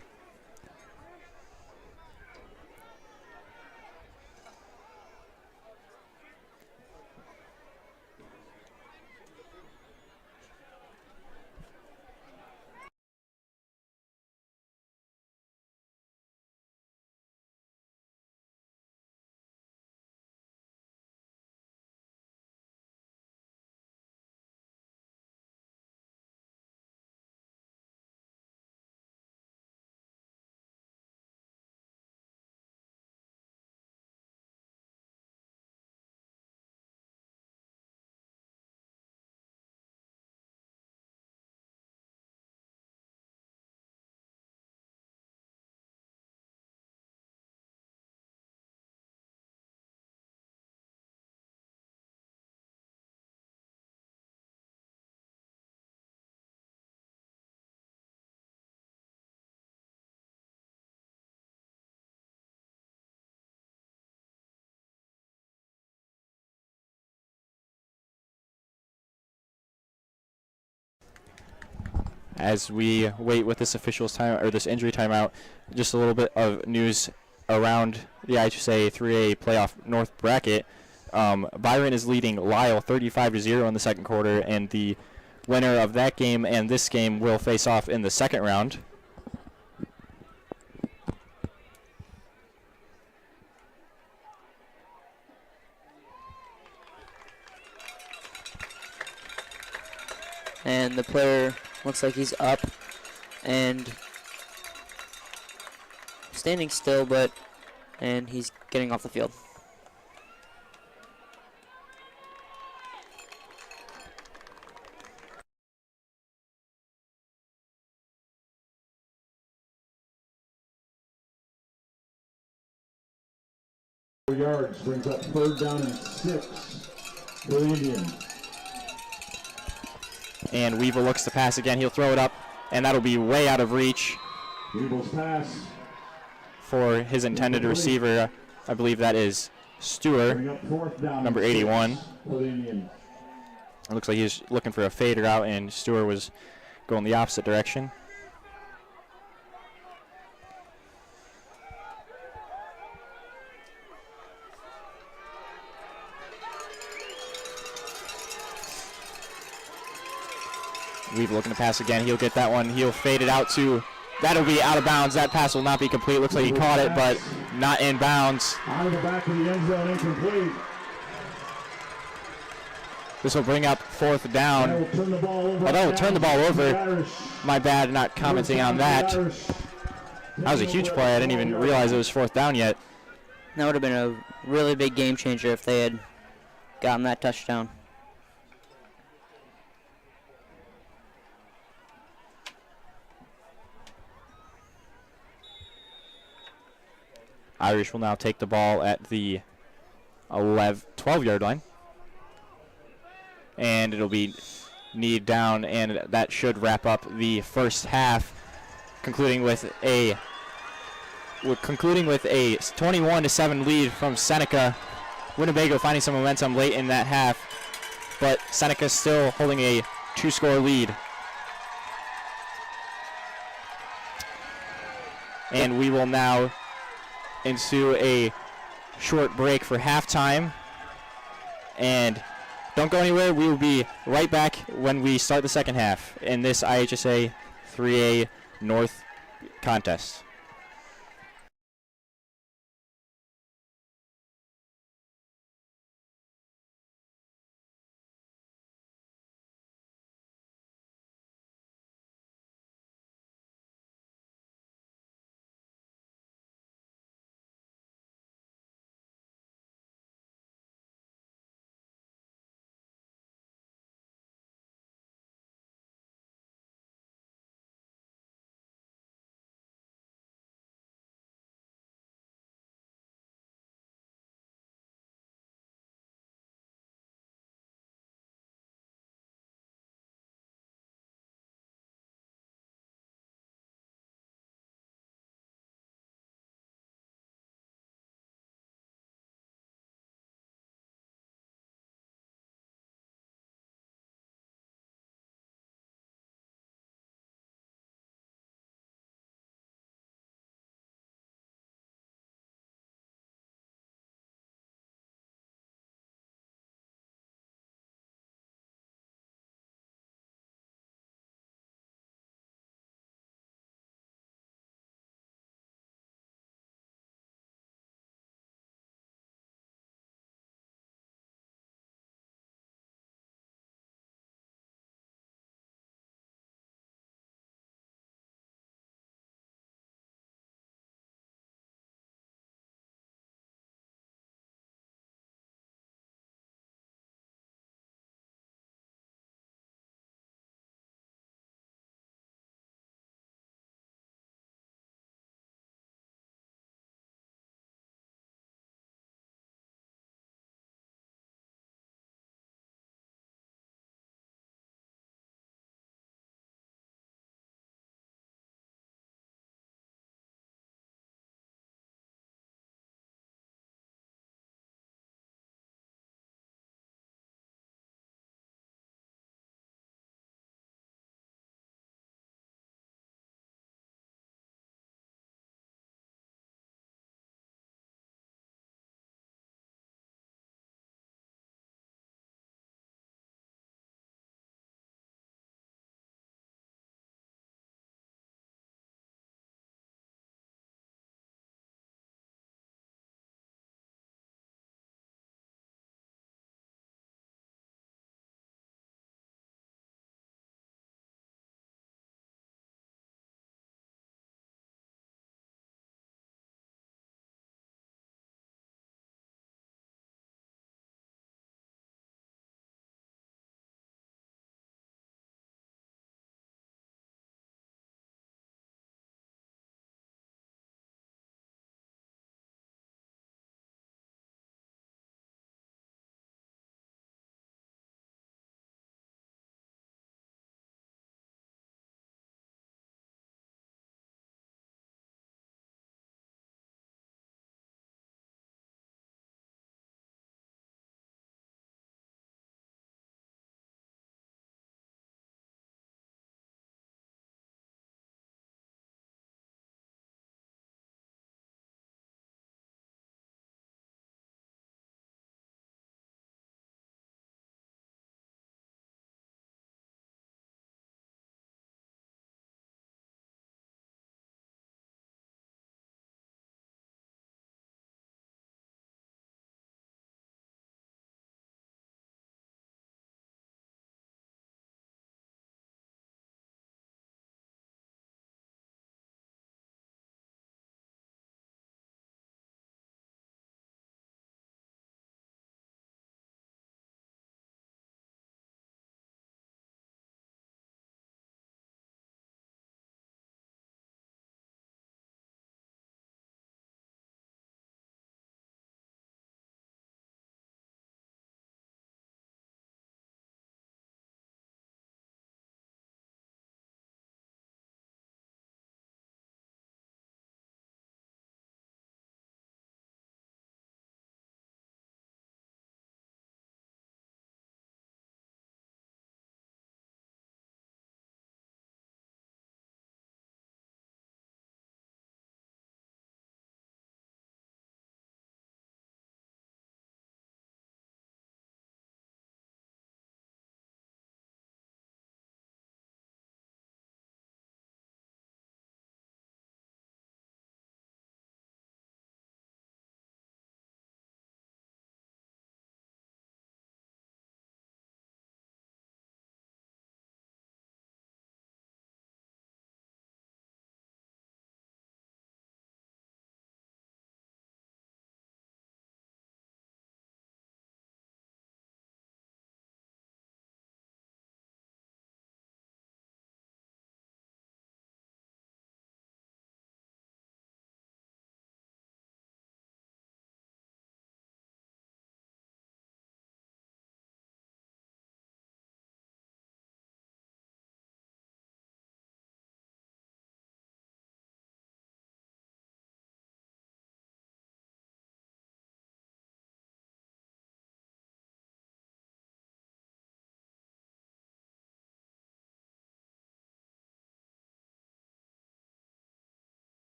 As we wait with this official's time or this injury timeout, just a little bit of news around the IHSA 3A playoff North bracket. Byron is leading Lyle 35-0 in the second quarter, and the winner of that game and this game will face off in the second round. And the player looks like he's up and standing still, and he's getting off the field. Yards brings up 3rd down and 6 for the Indians. And Weevil looks to pass again. He'll throw it up, and that'll be way out of reach. Weevil's pass for his intended receiver. I believe that is Stewart, number 81. It looks like he's looking for a fader out, and Stewart was going the opposite direction. Weevil looking to pass again. He'll get that one. He'll fade it out to, that'll be out of bounds. That pass will not be complete. Looks like he caught it, but not in bounds. Out of the back of the end zone, incomplete. This will bring up 4th down. Although turn the ball over. My bad, not commenting on that. That was a huge play. I didn't even realize it was 4th down yet. That would have been a really big game changer if they had gotten that touchdown. Irish will now take the ball at the 12-yard line. And it'll be need down, and that should wrap up the first half, concluding with a 21-7 lead from Seneca. Winnebago finding some momentum late in that half, but Seneca still holding a 2-score lead. And we will now ensue a short break for halftime. And don't go anywhere. We will be right back when we start the second half in this IHSA 3A North contest.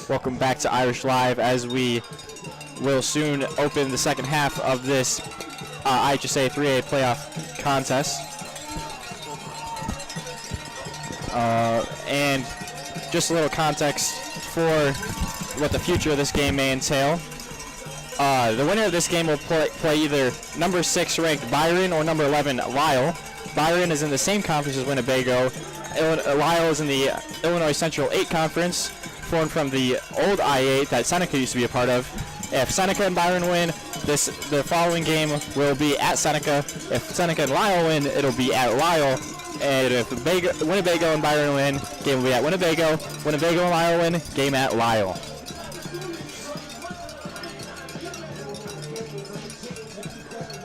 Welcome back to Irish Live as we will soon open the second half of this IHSA 3A playoff contest. And just a little context for what the future of this game may entail. The winner of this game will play either number 6 ranked Byron or number 11 Lyle. Byron is in the same conference as Winnebago. Lyle is in the Illinois Central 8 Conference, formed from the old I-8 that Seneca used to be a part of. If Seneca and Byron win, the following game will be at Seneca. If Seneca and Lyle win, it'll be at Lyle. And if Winnebago and Byron win, game will be at Winnebago. Winnebago and Lyle win, game at Lyle.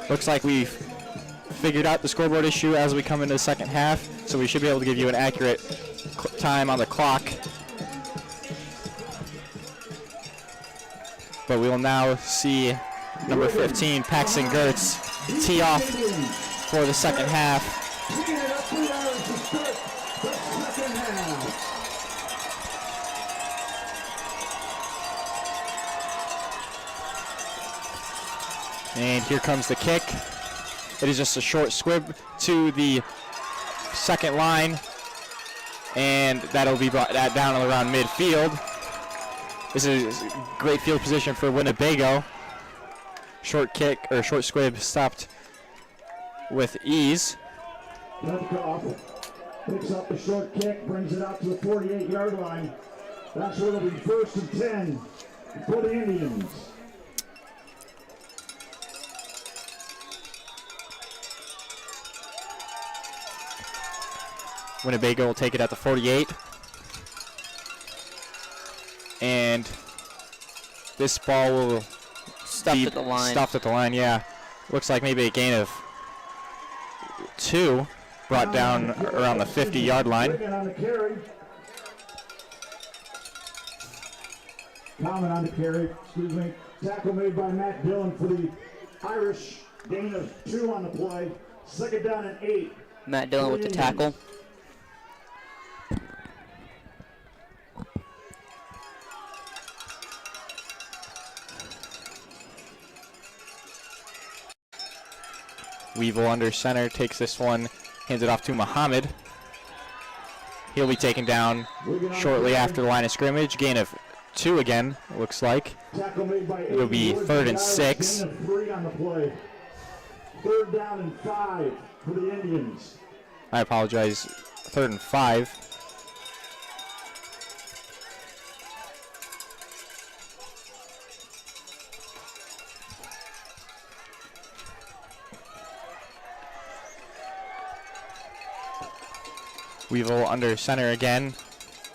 Looks like we've figured out the scoreboard issue as we come into the second half, so we should be able to give you an accurate time on the clock. But we will now see number 15, Paxton Gertz, tee off for the second half. And here comes the kick. It is just a short squib to the second line, and that'll be brought down around midfield. This is great field position for Winnebago. Short kick, or short squib, stopped with ease. Redkoff picks up the short kick, brings it out to the 48-yard line. That's where it'll be 1st and 10 for the Indians. Winnebago will take it at the 48. And this ball will Stuffed at the line. Stuffed at the line, yeah. Looks like maybe a gain of 2, brought down around the 50-yard line. Comment on the carry, excuse me. Tackle made by Matt Dillon for the Irish. Gain of 2 on the play. 2nd down and 8. Matt Dillon with the tackle. Weevil under center takes this one, hands it off to Muhammad. He'll be taken down shortly after the line of scrimmage. Gain of 2 again, looks like. It'll be 3rd and 6. Gain of 3 on the play. 3rd down and 5 for the Indians. I apologize, 3rd and 5. Weevil under center again.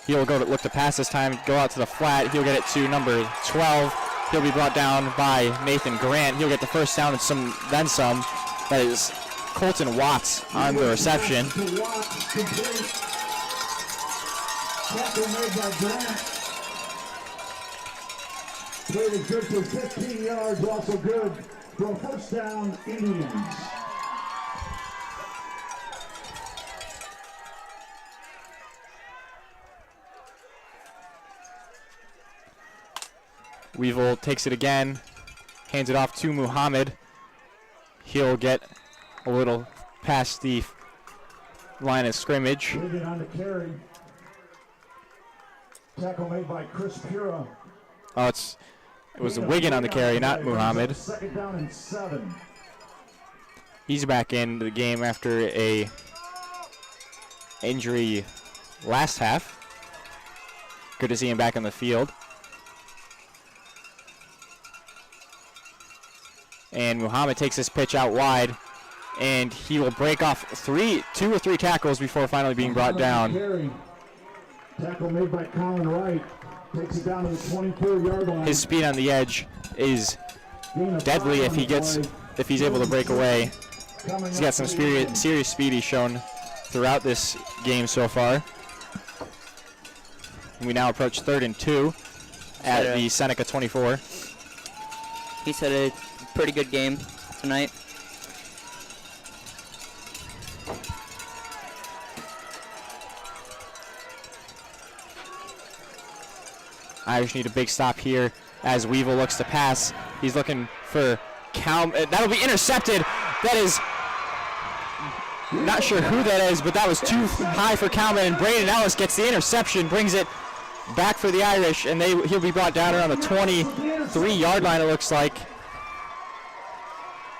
He'll go to look to pass this time, go out to the flat. He'll get it to number 12. He'll be brought down by Nathan Grant. He'll get the first down and then some. That is Colton Watts on the reception. Tackle made by Grant. Play is good for 15 yards, also good for a 1st down, Indians. Weevil takes it again, hands it off to Muhammad. He'll get a little past the line of scrimmage. Wiggin on the carry. Tackle made by Chris Pura. Oh, it was Wiggin on the carry, not Muhammad. 2nd down and 7. He's back in the game after a injury last half. Good to see him back on the field. And Muhammad takes this pitch out wide, and he will break off 2 or 3 tackles before finally being brought down. Tackle made by Colin Wright. Takes it down to the 24-yard line. His speed on the edge is deadly if he's able to break away. He's got some serious speed he's shown throughout this game so far. And we now approach 3rd and 2 at the Seneca 24. He's had a pretty good game tonight. Irish need a big stop here as Weevil looks to pass. He's looking for that'll be intercepted. That is, not sure who that is, but that was too high for Kalman, and Braden Ellis gets the interception, brings it back for the Irish, and he'll be brought down around the 23-yard line, it looks like.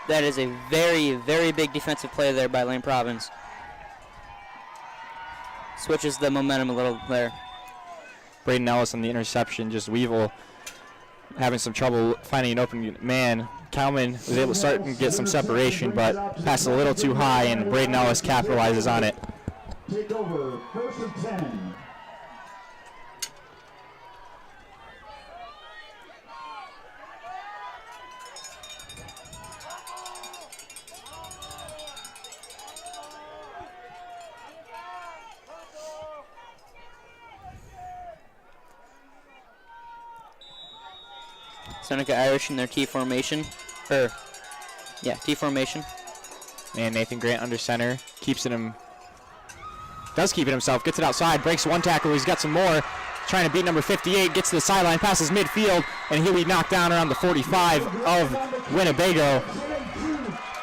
That is a very, very big defensive play there by Lane Province. Switches the momentum a little there. Braden Ellis on the interception, just Weevil having some trouble finding an open man. Kalman was able to start and get some separation, but passed a little too high, and Braden Ellis capitalizes on it. Take over, 1st and 10. Seneca Irish in their T formation. T formation. And Nathan Grant under center does keep it himself, gets it outside, breaks one tackle, he's got some more, trying to beat number 58, gets to the sideline, passes midfield, and he'll be knocked down around the 45 of Winnebago.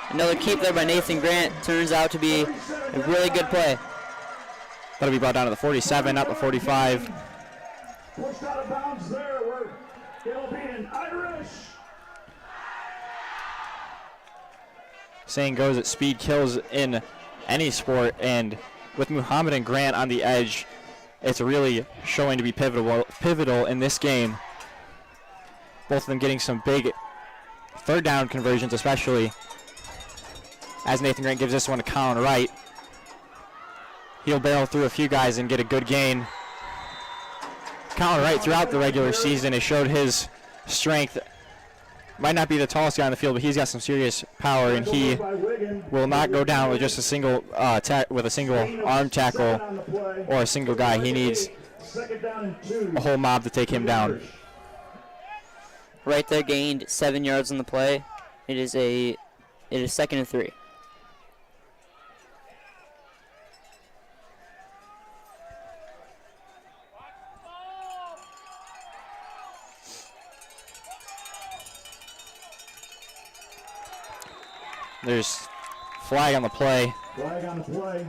Another keep there by Nathan Grant, turns out to be a really good play. That'll be brought down to the 47, not the 45. Pushed out of bounds there, where it'll be an Irish. Saying goes that speed kills in any sport, and with Muhammad and Grant on the edge, it's really showing to be pivotal in this game. Both of them getting some big third down conversions, especially as Nathan Grant gives this one to Colin Wright. He'll barrel through a few guys and get a good gain. Colin Wright throughout the regular season has showed his strength. Might not be the tallest guy on the field, but he's got some serious power, and he will not go down with just a single arm tackle or a single guy. He needs a whole mob to take him down. Right there, gained 7 yards on the play. It is 2nd and 3. There's flag on the play. Flag on the play.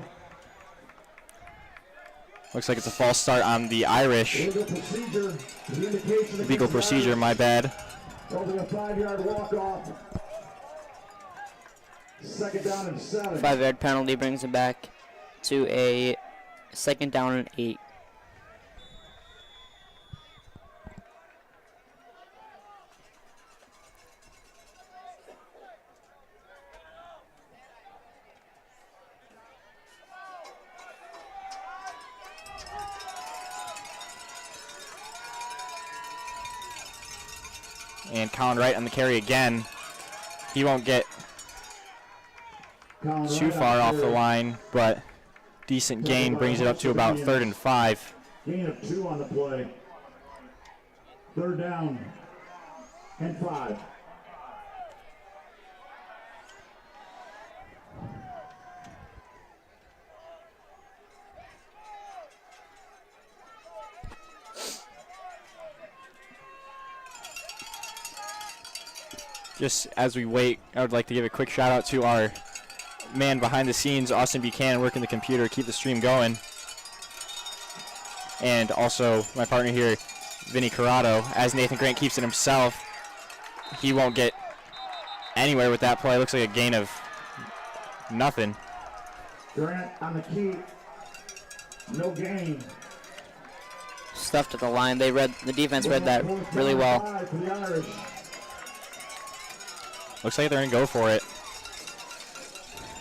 Looks like it's a false start on the Irish. Legal procedure, my bad. Holding a 5-yard walk-off. 2nd down and 7. 5-yard penalty brings it back to a 2nd down and 8. And Colin Wright on the carry again. He won't get too far off the line, but decent gain brings it up to about 3rd and 5. Gain of 2 on the play. 3rd down and 5. Just as we wait, I would like to give a quick shout out to our man behind the scenes, Austin Buchanan, working the computer, keep the stream going. And also my partner here, Vinny Corrado. As Nathan Grant keeps it himself, he won't get anywhere with that play. Looks like a gain of nothing. Grant on the key. No gain. Stuffed at the line. The defense read that really well. Looks like they're going to go for it.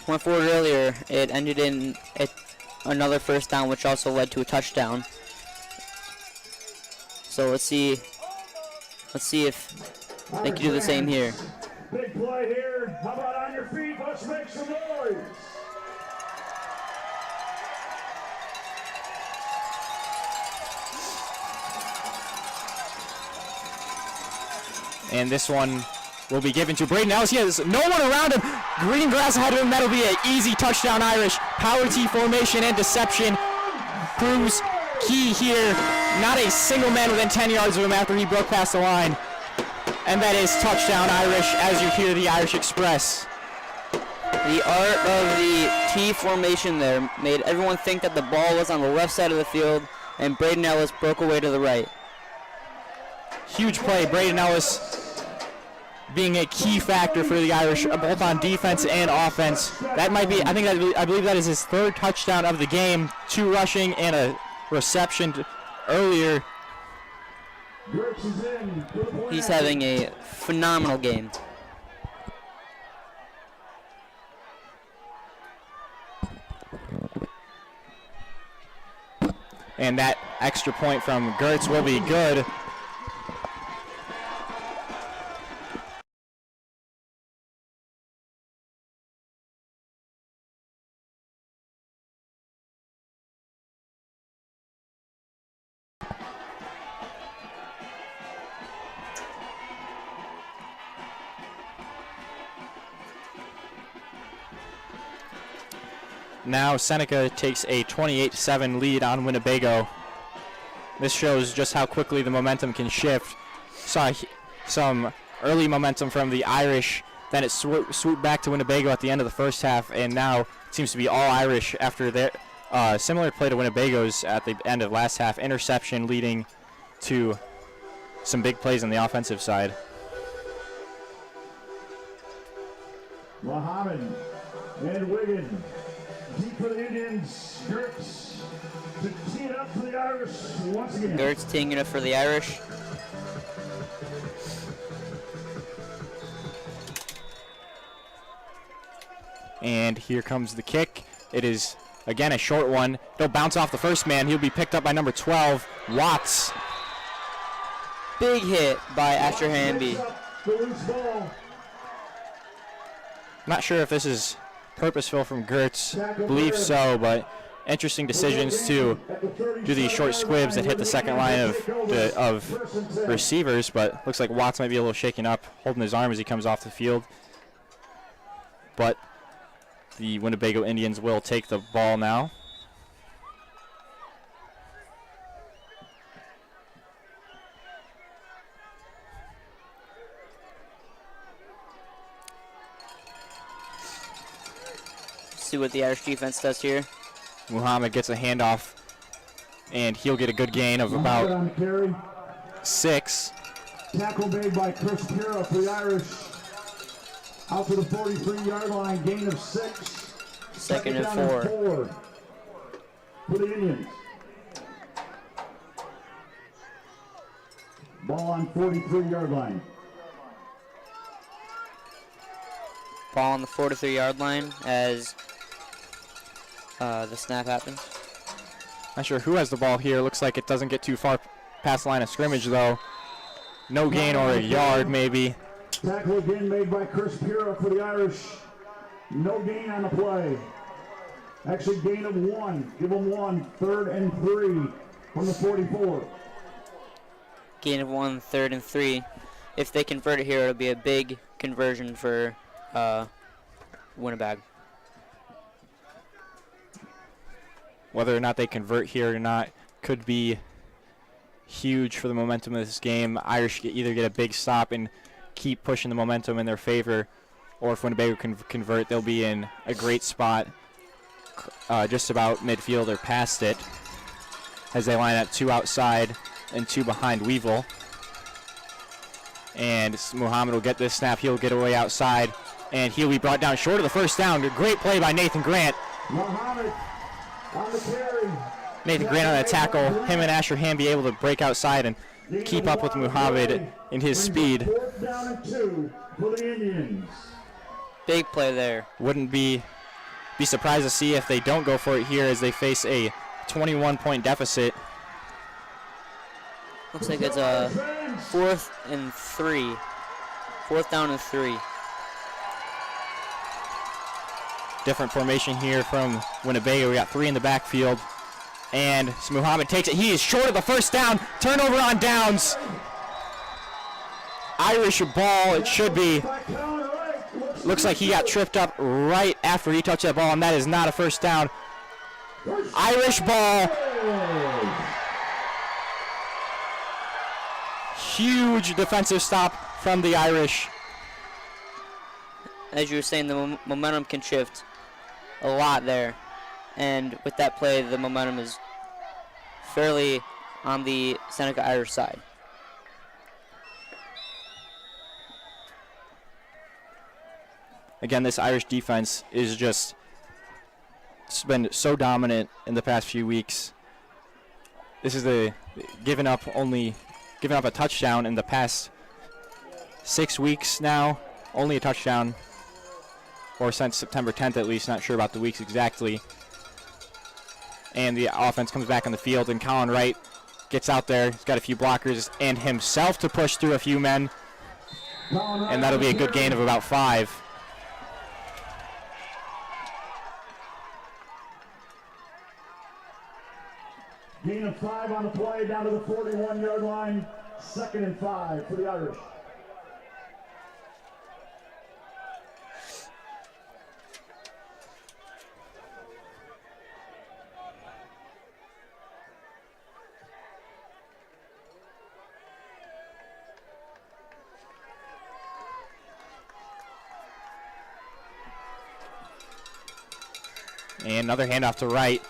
Went forward earlier. It ended in another 1st down, which also led to a touchdown. So let's see if they can do the same here. Big play here. How about on your feet? Let's make some noise. And this one will be given to Braden Ellis. He has no one around him. Green grass ahead of him. That'll be an easy touchdown Irish. Power T formation and deception proves key here. Not a single man within 10 yards of him after he broke past the line. And that is touchdown Irish, as you hear the Irish express. The art of the T formation there made everyone think that the ball was on the left side of the field, and Braden Ellis broke away to the right. Huge play. Braden Ellis being a key factor for the Irish, both on defense and offense. That might be, I believe that is his third touchdown of the game. 2 rushing and a reception earlier. He's having a phenomenal game. And that extra point from Gertz will be good. Now Seneca takes a 28-7 lead on Winnebago. This shows just how quickly the momentum can shift. Saw some early momentum from the Irish, then it swooped back to Winnebago at the end of the first half, and now it seems to be all Irish after their similar play to Winnebago's at the end of last half. Interception leading to some big plays on the offensive side. Muhammad and Wiggin. Deep for the Indians. Gertz to tee it up for the Irish once again. Gertz teeing it up for the Irish. And here comes the kick. It is, again, a short one. It'll bounce off the first man. He'll be picked up by number 12, Watts. Big hit by Asher Hamby. Not sure if this is purposeful from Gertz. Believe so, but interesting decisions to do these short squibs that hit the second line of receivers, but looks like Watts might be a little shaken up, holding his arm as he comes off the field. But the Winnebago Indians will take the ball now. See what the Irish defense does here. Muhammad gets a handoff, and he'll get a good gain of about 6. Tackle made by Chris Pura for the Irish. Out to the 43-yard line, gain of 6. Second and down 4. For the Indians. Ball on 43-yard line. Ball on the 43-yard line as the snap happens. Not sure who has the ball here. Looks like it doesn't get too far past the line of scrimmage, though. No gain or a yard, maybe. Tackle again made by Chris Pura for the Irish. No gain on the play. Actually, gain of 1. Give them 1. 3rd and 3 from the 44. Gain of 1, 3rd and 3. If they convert it here, it'll be a big conversion for Winnebago. Whether or not they convert here or not could be huge for the momentum of this game. Irish either get a big stop and keep pushing the momentum in their favor, or if Winnebago can convert, they'll be in a great spot just about midfield or past it as they line up 2 outside and 2 behind Weevil. And Muhammad will get this snap. He'll get away outside, and he'll be brought down short of the first down. Great play by Nathan Grant. Muhammad on the carry. Nathan Grant on a tackle. Him and Asher Hamby able to break outside and keep up with Muhammad in his speed. 4th down and 2 for the Indians. Big play there. Wouldn't be surprised to see if they don't go for it here as they face a 21-point deficit. Looks like it's a 4th and 3. 4th down and 3. Different formation here from Winnebago. We got 3 in the backfield. And Muhammad takes it. He is short of the first down. Turnover on downs. Irish ball, it should be. Looks like he got tripped up right after he touched that ball, and that is not a first down. Irish ball. Huge defensive stop from the Irish. As you were saying, the momentum can shift a lot there. And with that play, the momentum is fairly on the Seneca Irish side. Again, this Irish defense is just been so dominant in the past few weeks. This is the giving up a touchdown in the past 6 weeks now. Only a touchdown, or since September 10th at least. Not sure about the weeks exactly. And the offense comes back on the field, and Colin Wright gets out there. He's got a few blockers and himself to push through a few men, and that'll be a good gain of about 5. Gain of 5 on the play, down to the 41-yard line. 2nd and 5 for the Irish. And another handoff to Wright.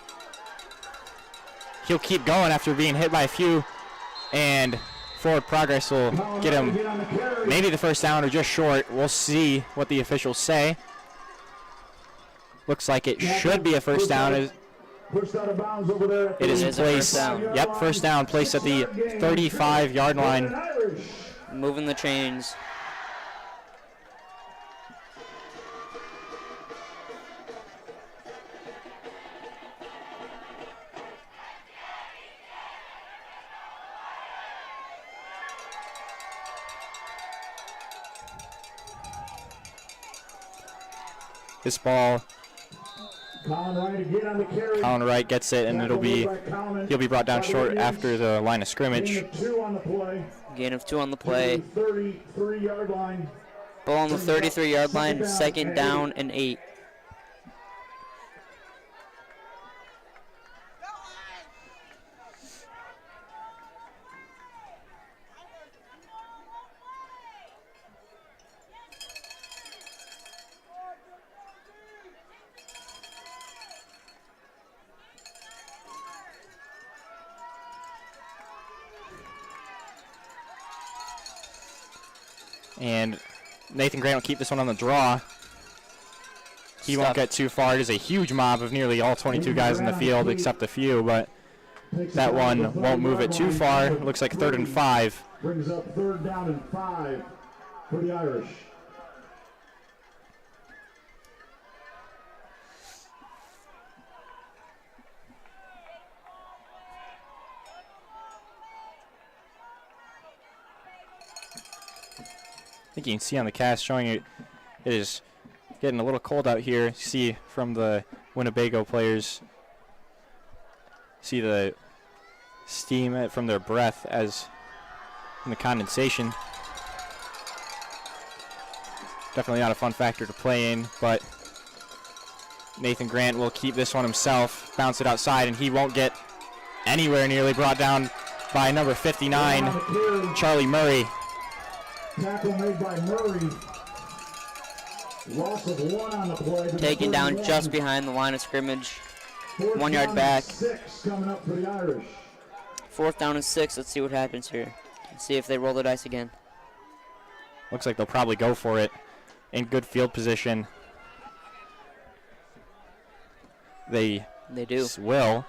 He'll keep going after being hit by a few, and forward progress will get him maybe the first down or just short. We'll see what the officials say. Looks like it should be a first down. It is placed. Yep, first down, placed at the 35-yard line. Moving the chains. This ball, Colin Wright gets it, and he'll be brought down short after the line of scrimmage. Gain of 2 on the play. Ball on the 33-yard line, 2nd down and 8. And Nathan Grant will keep this one on the draw. He won't get too far. It is a huge mob of nearly all 22 guys in the field except a few, but that one won't move it too far. Looks like 3rd and 5. Brings up 3rd down and 5 for the Irish. I think you can see on the cast showing it is getting a little cold out here. You see from the Winnebago players, see the steam from their breath as in the condensation. Definitely not a fun factor to play in, but Nathan Grant will keep this one himself, bounce it outside, and he won't get anywhere nearly brought down by number 59, Charlie Murray. Tackle made by Murray. Loss of 1 on the play. Taken down just behind the line of scrimmage. 1 yard back. 6 coming up for the Irish. 4th down and 6. Let's see what happens here. Let's see if they roll the dice again. Looks like they'll probably go for it in good field position. They do. Will.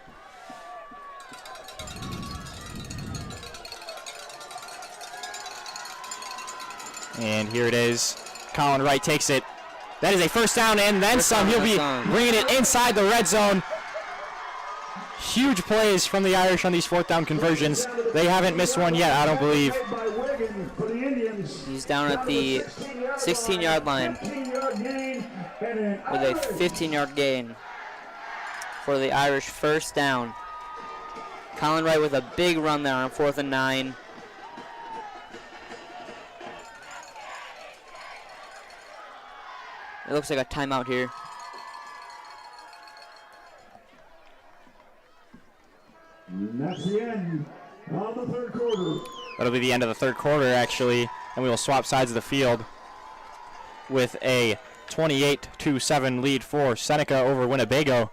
And here it is. Colin Wright takes it. That is a first down and then some. He'll be bringing it inside the red zone. Huge plays from the Irish on these 4th down conversions. They haven't missed one yet, I don't believe. He's down at the 16-yard line with a 15-yard gain for the Irish first down. Colin Wright with a big run there on 4th and 9. It looks like a timeout here. And that's the end of the 3rd quarter. That'll be the end of the third quarter, actually, and we will swap sides of the field with a 28-7 lead for Seneca over Winnebago.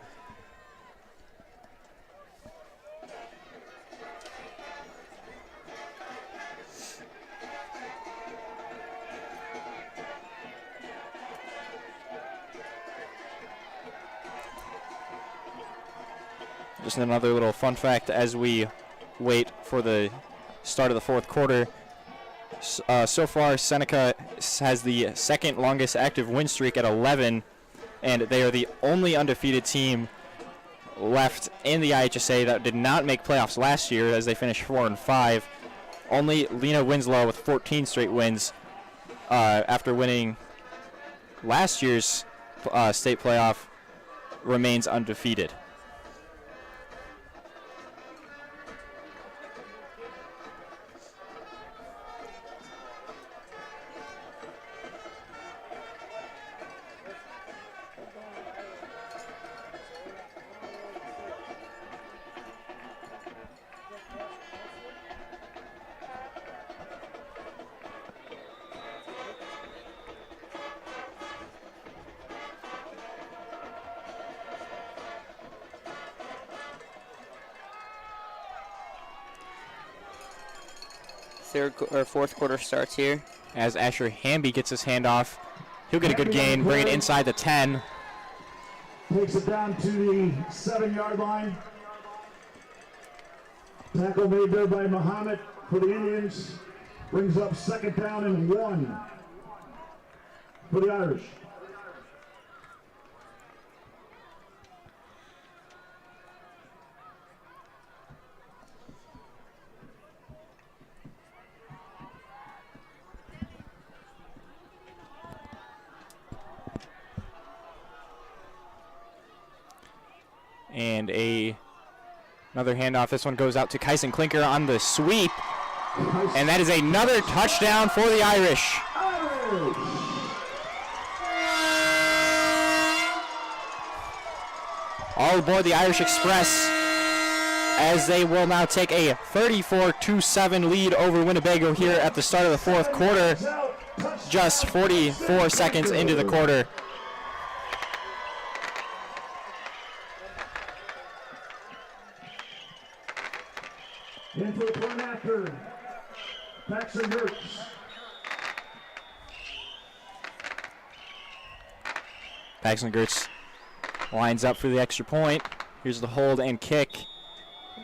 Just another little fun fact as we wait for the start of the fourth quarter. So far, Seneca has the second longest active win streak at 11, and they are the only undefeated team left in the IHSA that did not make playoffs last year, as they finished 4-5. Only Lena Winslow with 14 straight wins after winning last year's state playoff remains undefeated. Fourth quarter starts here. As Asher Hamby gets his handoff, he'll get a good gain, bring it inside the 10. Takes it down to the 7-yard line. Tackle made there by Muhammad for the Indians. Brings up 2nd down and 1 for the Irish. And another handoff. This one goes out to Kyson Klinker on the sweep. And that is another touchdown for the Irish. All aboard the Irish Express, as they will now take a 34-7 lead over Winnebago here at the start of the fourth quarter, just 44 seconds into the quarter. Into a point after. Paxton Gertz. Paxton Gertz lines up for the extra point. Here's the hold and kick.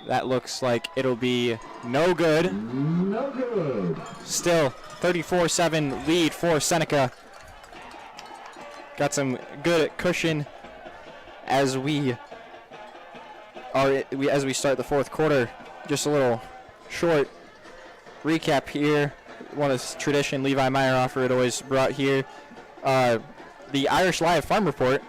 That looks like it'll be no good. No good. Still 34-7 lead for Seneca. Got some good cushion as we start the fourth quarter. Just a little short recap here. One of tradition Levi Meyerhofer had always brought here. The Irish Live Farm Report.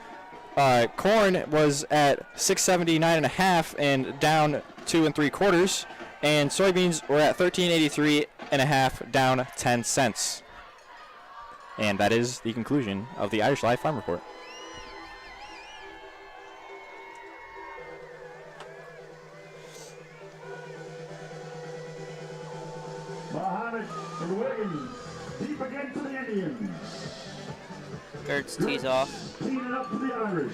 Corn was at 679.5 and down 2 3/4, and soybeans were at 1383.5, down 10 cents. And that is the conclusion of the Irish Live Farm Report. Muhammad and Wiggins deep again for the Indians. Gertz tees off. Cleaning up for the Irish.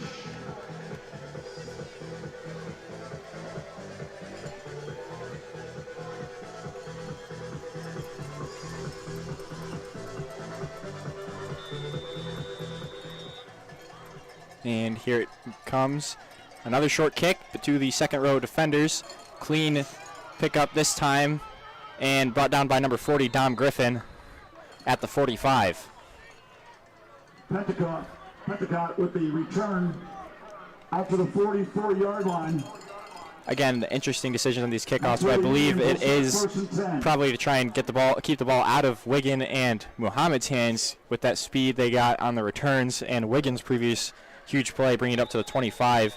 And here it comes. Another short kick to the second row defenders. Clean pickup this time, and brought down by number 40, Dom Griffin, at the 45. Pentecott with the return out to the 44-yard line. Again, the interesting decision on these kickoffs, but I believe it is probably to try and get the ball, keep the ball out of Wiggin and Muhammad's hands with that speed they got on the returns, and Wiggins' previous huge play, bringing it up to the 25,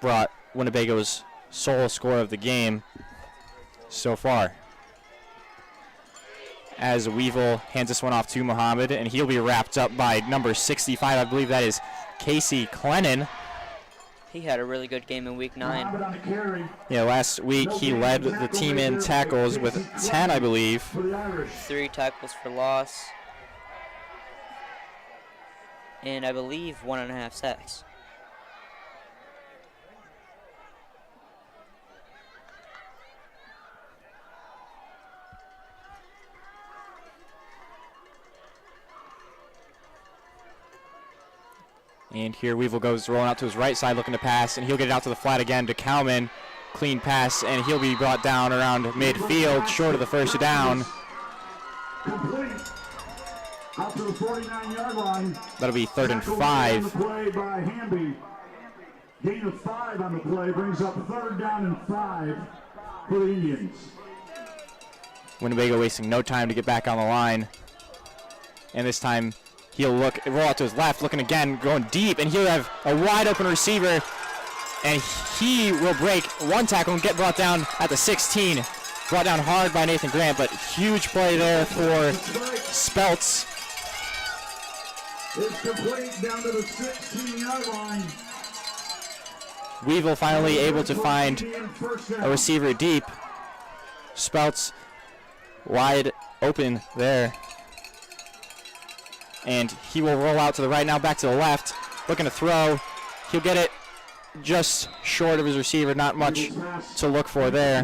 brought Winnebago's sole score of the game so far. As Weevil hands this one off to Muhammad, and he'll be wrapped up by number 65. I believe that is Casey Clennon. He had a really good game in week 9. Muhammad on the carry. Yeah, last week he led the team in tackles with 10, I believe. For the Irish. 3 tackles for loss. And I believe 1.5 sacks. And here Weevil goes rolling out to his right side looking to pass, and he'll get it out to the flat again to Cowman. Clean pass, and he'll be brought down around midfield, short of the first down. Complete. Out to the 49-yard line. That'll be 3rd and Tackle 5. on the play by Hamby. Gain of 5 on the play brings up 3rd down and 5 for the Indians. Winnebago wasting no time to get back on the line. And this time he'll roll out to his left, looking again, going deep, and he'll have a wide open receiver. And he will break one tackle and get brought down at the 16. Brought down hard by Nathan Grant, but huge play there for Speltz. It's complete down to the 16-yard line. Weevil finally able to find a receiver deep. Speltz wide open there. And he will roll out to the right now, back to the left, looking to throw. He'll get it just short of his receiver, not much to look for there.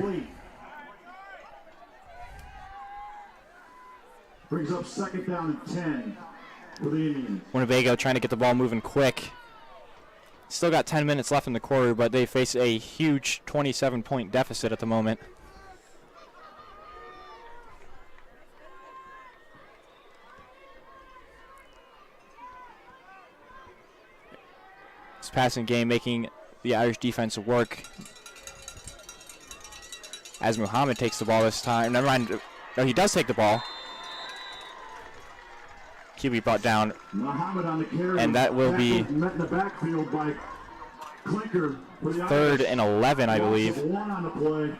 Brings up 2nd down and 10 for the Indians. Winnebago trying to get the ball moving quick. Still got 10 minutes left in the quarter, but they face a huge 27-point deficit at the moment. This passing game making the Irish defense work. As Muhammad takes the ball this time. Never mind. No, he does take the ball. He'll be brought down. Muhammad on the carry. And that will be met in the backfield by Clinker for the 3rd Irish. and 11, I believe. Loss of 1 on the play.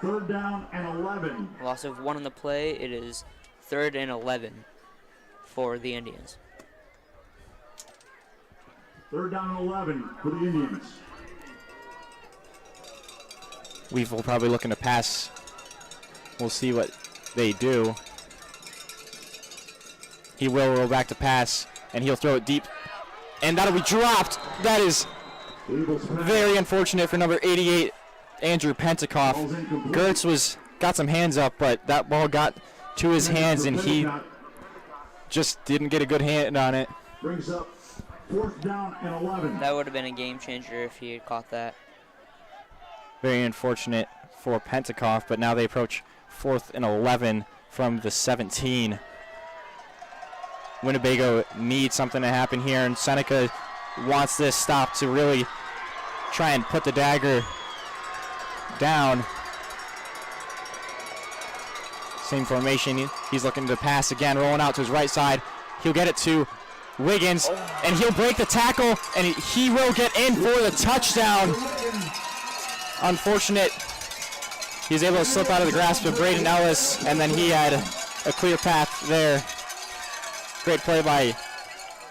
3rd down and 11. Loss of 1 on the play. It is 3rd and 11 for the Indians. 3rd down and 11 for the Indians. Weevil probably looking to pass. We'll see what they do. He will roll back to pass, and he'll throw it deep. And that'll be dropped. That is very unfortunate for number 88, Andrew Pentakoff. Gertz got some hands up, but that ball got to his hands, and he just didn't get a good hand on it. Brings up 4th down and 11. That would have been a game changer if he had caught that. Very unfortunate for Pentakoff, but now they approach 4th and 11 from the 17. Winnebago needs something to happen here, and Seneca wants this stop to really try and put the dagger down. Same formation. He's looking to pass again, rolling out to his right side. He'll get it to Wiggins, and he'll break the tackle, and he will get in for the touchdown. Unfortunate. He's able to slip out of the grasp of Braden Ellis, and then he had a clear path there. Great play by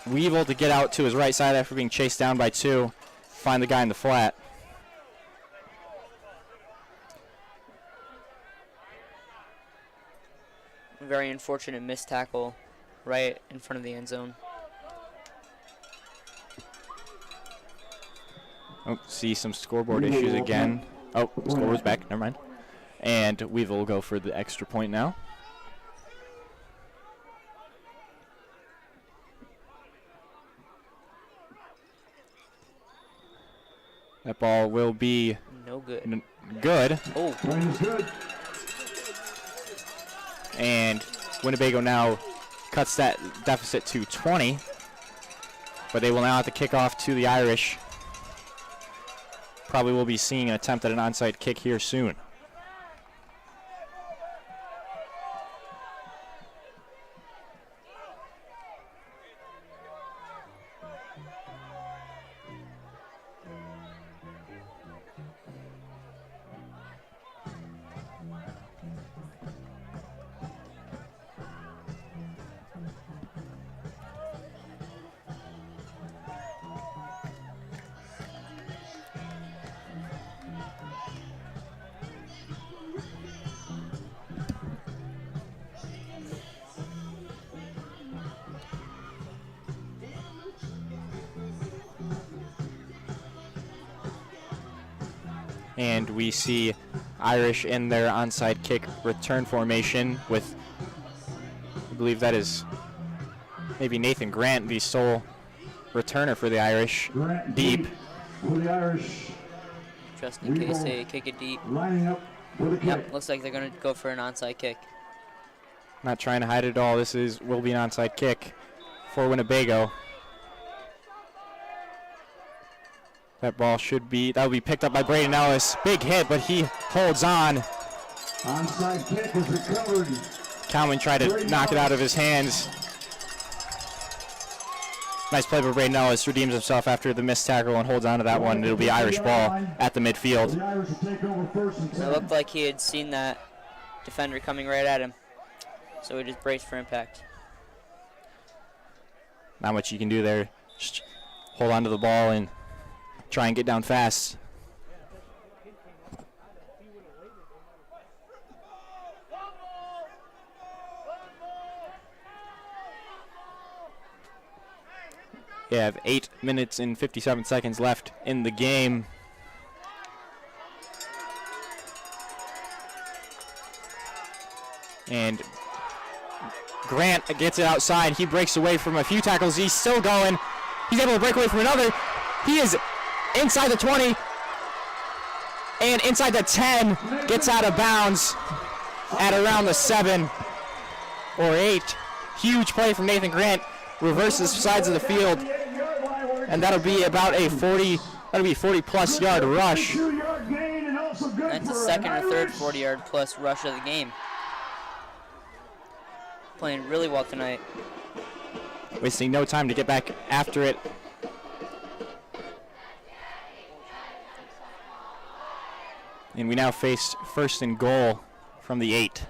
Weevil to get out to his right side after being chased down by 2. Find the guy in the flat. Very unfortunate missed tackle right in front of the end zone. Oh, see some scoreboard issues again. Oh, scoreboard's back. Never mind. And Weevil will go for the extra point now. That ball will be no good. Good. Oh. Good. And Winnebago now cuts that deficit to 20. But they will now have to kick off to the Irish. Probably will be seeing an attempt at an onside kick here soon. And we see Irish in their onside kick return formation with, I believe that is maybe Nathan Grant, the sole returner for the Irish. Grant Deep. For the Irish. Just in case they kick it deep. Lining up for the kick. Yep, looks like they're going to go for an onside kick. Not trying to hide it at all. This will be an onside kick for Winnebago. That ball that'll be picked up by Braden Ellis. Big hit, but he holds on. Onside kick is recovered. Cowman tried to knock it out of his hands. Nice play by Braden Ellis. Redeems himself after the missed tackle and holds on to that one. It'll be Irish ball at the midfield. The Irish will take over first and 10. It looked like he had seen that defender coming right at him. So he just braced for impact. Not much you can do there. Just hold on to the ball and try and get down fast. You have 8 minutes and 57 seconds left in the game. And Grant gets it outside. He breaks away from a few tackles. He's still going. He's able to break away from another. He is inside the 20 and inside the 10. Gets out of bounds at around the 7 or 8. Huge play from Nathan Grant. Reverses sides of the field. And that'll be about a 40-plus yard rush. That's a second or third 40-yard plus rush of the game. Playing really well tonight. Wasting no time to get back after it. And we now face first and goal from the 8.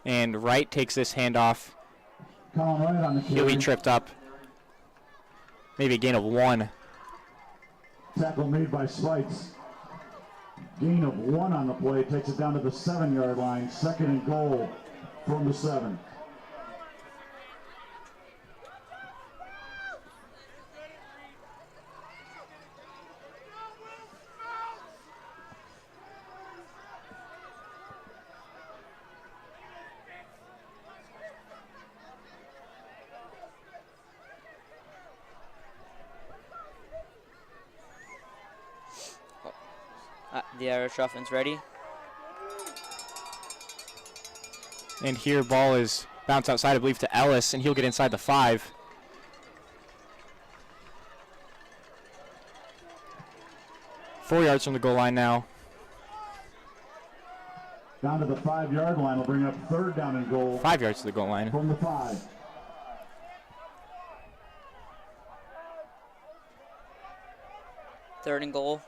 And Wright takes this handoff. He'll be tripped up. Maybe a gain of 1. Tackle made by Spites. Gain of 1 on the play. Takes it down to the 7-yard line. Second and goal from the 7. The Irish offense ready. And here ball is bounced outside, I believe, to Ellis, and he'll get inside the 5. Four yards from the goal line now. Down to the 5-yard line. Will bring up third down and goal. 5 yards to the goal line. From the 5. Third and goal.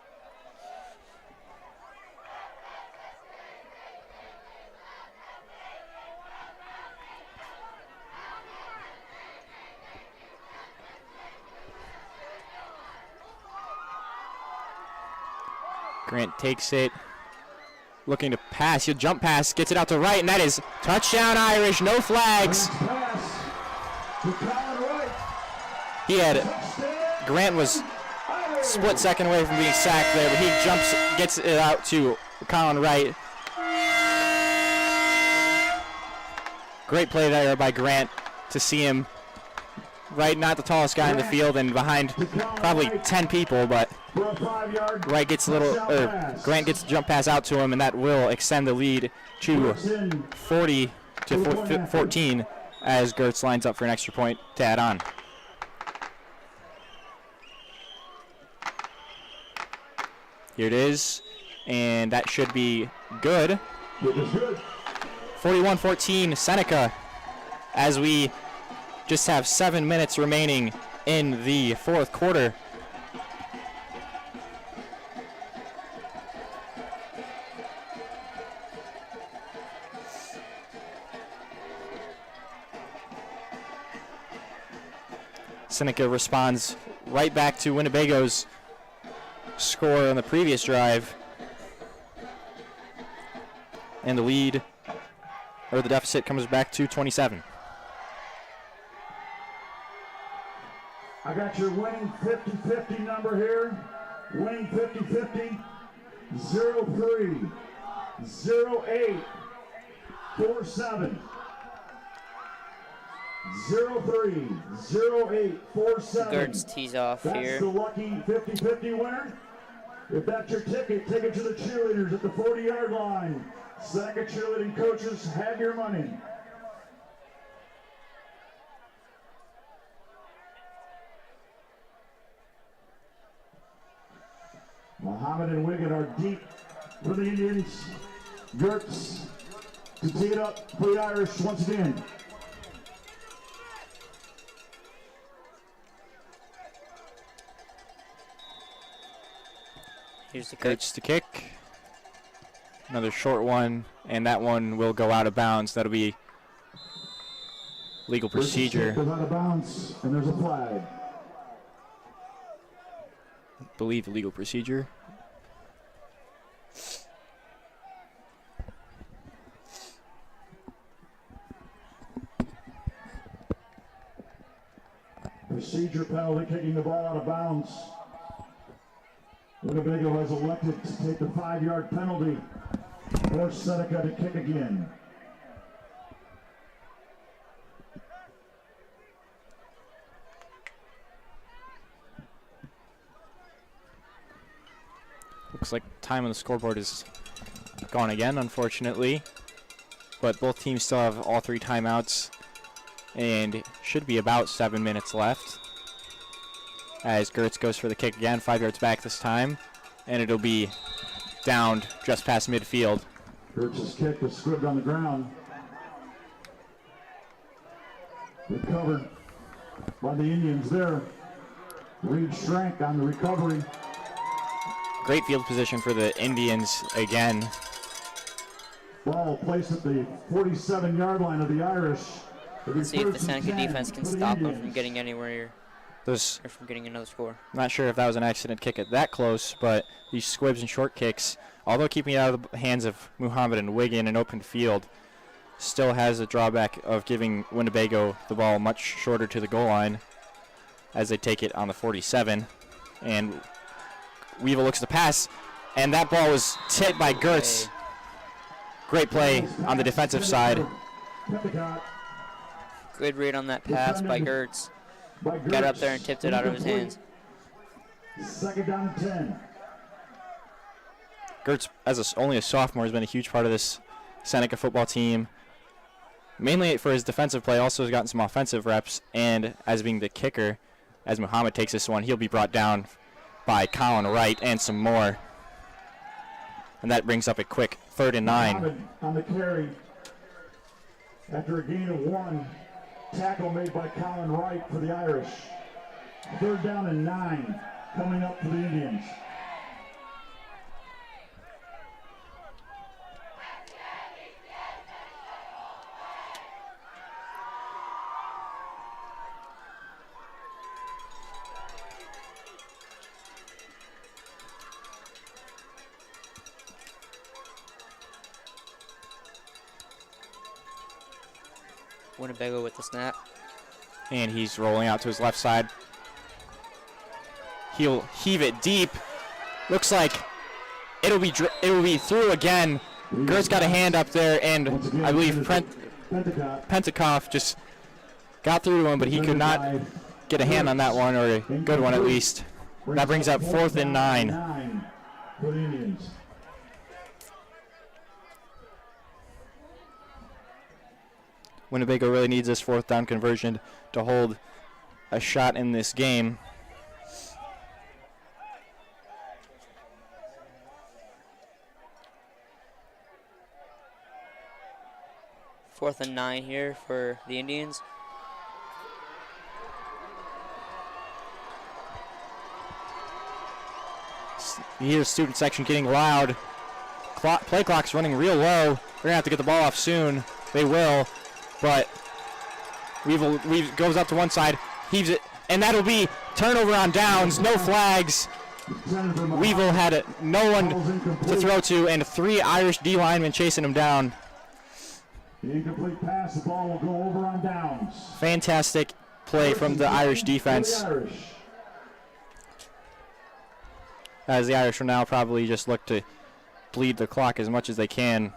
Grant takes it, looking to pass. He'll jump pass, gets it out to Wright, and that is touchdown Irish, no flags. Grant was split second away from being sacked there, but he gets it out to Colin Wright. Great play there by Grant to see him. Wright, not the tallest guy in the field and behind probably 10 people, but Grant gets the jump pass out to him, and that will extend the lead to 40-14 as Gertz lines up for an extra point to add on. Here it is, and that should be good. 41-14 Seneca, as we just have 7 minutes remaining in the fourth quarter. Seneca responds right back to Winnebago's score on the previous drive. And the lead, or the deficit, comes back to 27. I got your winning 50-50 number here. Winning 50-50, 03, 08, 47. 03, 08, 47. Gertz tees off That's here. the lucky 50-50 winner. If that's your ticket, take it to the cheerleaders at the 40-yard line. Seneca cheerleading coaches, have your money. Muhammad and Wiggin are deep for the Indians. Gertz to tee it up for the Irish once again. Here's the kick. Gertz to kick. Another short one, and that one will go out of bounds. That'll be legal procedure. Goes out of bounds, and there's a flag. I believe legal procedure. Procedure penalty, kicking the ball out of bounds. Winnebago has elected to take the 5-yard penalty. Force Seneca to kick again. Looks like time on the scoreboard is gone again, unfortunately. But both teams still have all 3 timeouts, and should be about 7 minutes left. As Gertz goes for the kick again, 5 yards back this time, and it'll be downed just past midfield. Gertz's kick is squibbed on the ground. Recovered by the Indians there. Reed Schrank on the recovery. Great field position for the Indians again. Ball placed at the 47-yard line of the Irish. Let's see if the Seneca defense can stop them from getting anywhere or from getting another score. Not sure if that was an accident kick at that close, but these squibs and short kicks, although keeping it out of the hands of Muhammad and Wiggin in open field, still has a drawback of giving Winnebago the ball much shorter to the goal line as they take it on the 47. And Weevil looks to pass, and that ball was tipped by Gertz. Great play on the defensive side. Good read on that pass by Gertz. Got up there and tipped it out of his hands. Second down and 10. Gertz, as only a sophomore, has been a huge part of this Seneca football team. Mainly for his defensive play, also has gotten some offensive reps, and as being the kicker, as Muhammad takes this one, he'll be brought down by Colin Wright and some more. And that brings up a quick 3rd and 9. Muhammad on the carry. After a gain of 1, tackle made by Colin Wright for the Irish. 3rd down and 9 coming up for the Indians. Winnebago with the snap. And he's rolling out to his left side. He'll heave it deep. Looks like it'll be through again. Gertz got a hand up there, and I believe Pentecoff just got through to him, but he could not get a hand on that one, or a good one at least. That brings up 4th and 9. For the Indians. Winnebago really needs this 4th down conversion to hold a shot in this game. Fourth and 9 here for the Indians. You hear student section getting loud. Play clock's running real low. They're going to have to get the ball off soon. They will. But Weevil goes up to one side, heaves it, and that'll be turnover on downs, no flags. Weevil had no one to throw to, and 3 Irish D linemen chasing him down. The incomplete pass, the ball will go over on downs. Fantastic play from the Irish defense. As the Irish will now probably just look to bleed the clock as much as they can.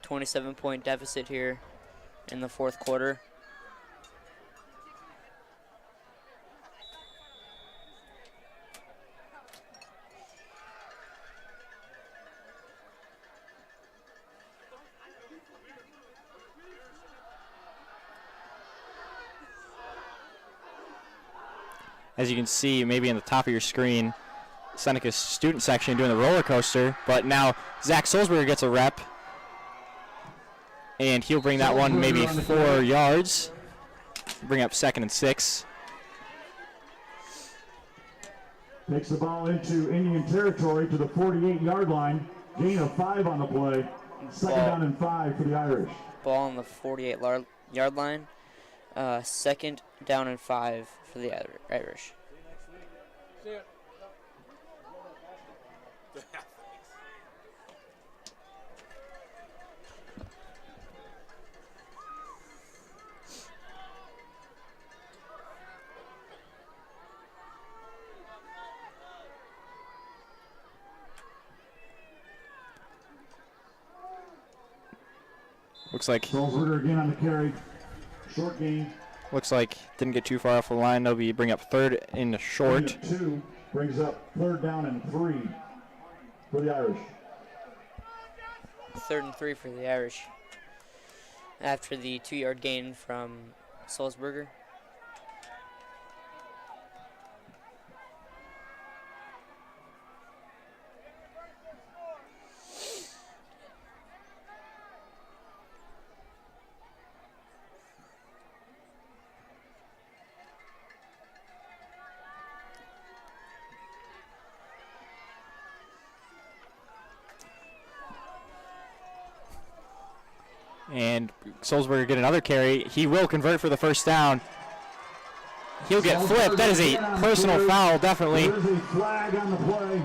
27-point deficit here in the fourth quarter. As you can see, maybe in the top of your screen, Seneca's student section doing the roller coaster, but now Zach Solzberger gets a rep, and he'll bring that one maybe 4 yards, bring up 2nd and 6. Takes the ball into Indian territory to the 48-yard line, gain of 5 on the play, 2nd down and 5 for the Irish. Ball on the 48-yard line, 2nd down and 5 for the Irish. Looks like Solzberger again on the carry, short gain. Looks like didn't get too far off the line. They'll be bring up 3rd in the short. 2 brings up 3rd down and 3 for the Irish. 3rd and 3 for the Irish after the 2-yard gain from Solzberger. And Solzberger get another carry. He will convert for the 1st down. He'll get flipped. That is a personal foul, definitely. There is a flag on the play.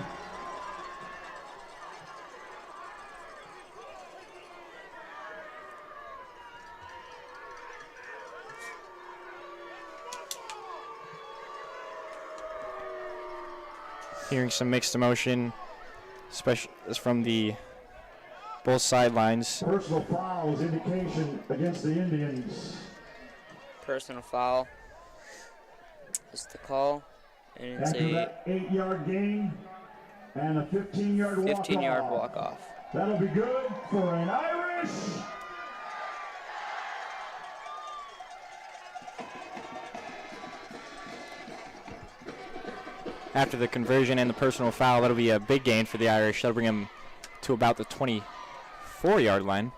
Hearing some mixed emotion, especially from the both sidelines. Personal fouls indication against the Indians. Personal foul is the call, and it's After a that 8-yard gain and a 15-yard walk-off. 15-yard walk-off. That'll be good for an Irish. After the conversion and the personal foul, that'll be a big gain for the Irish. That'll bring them to about the 24-yard line.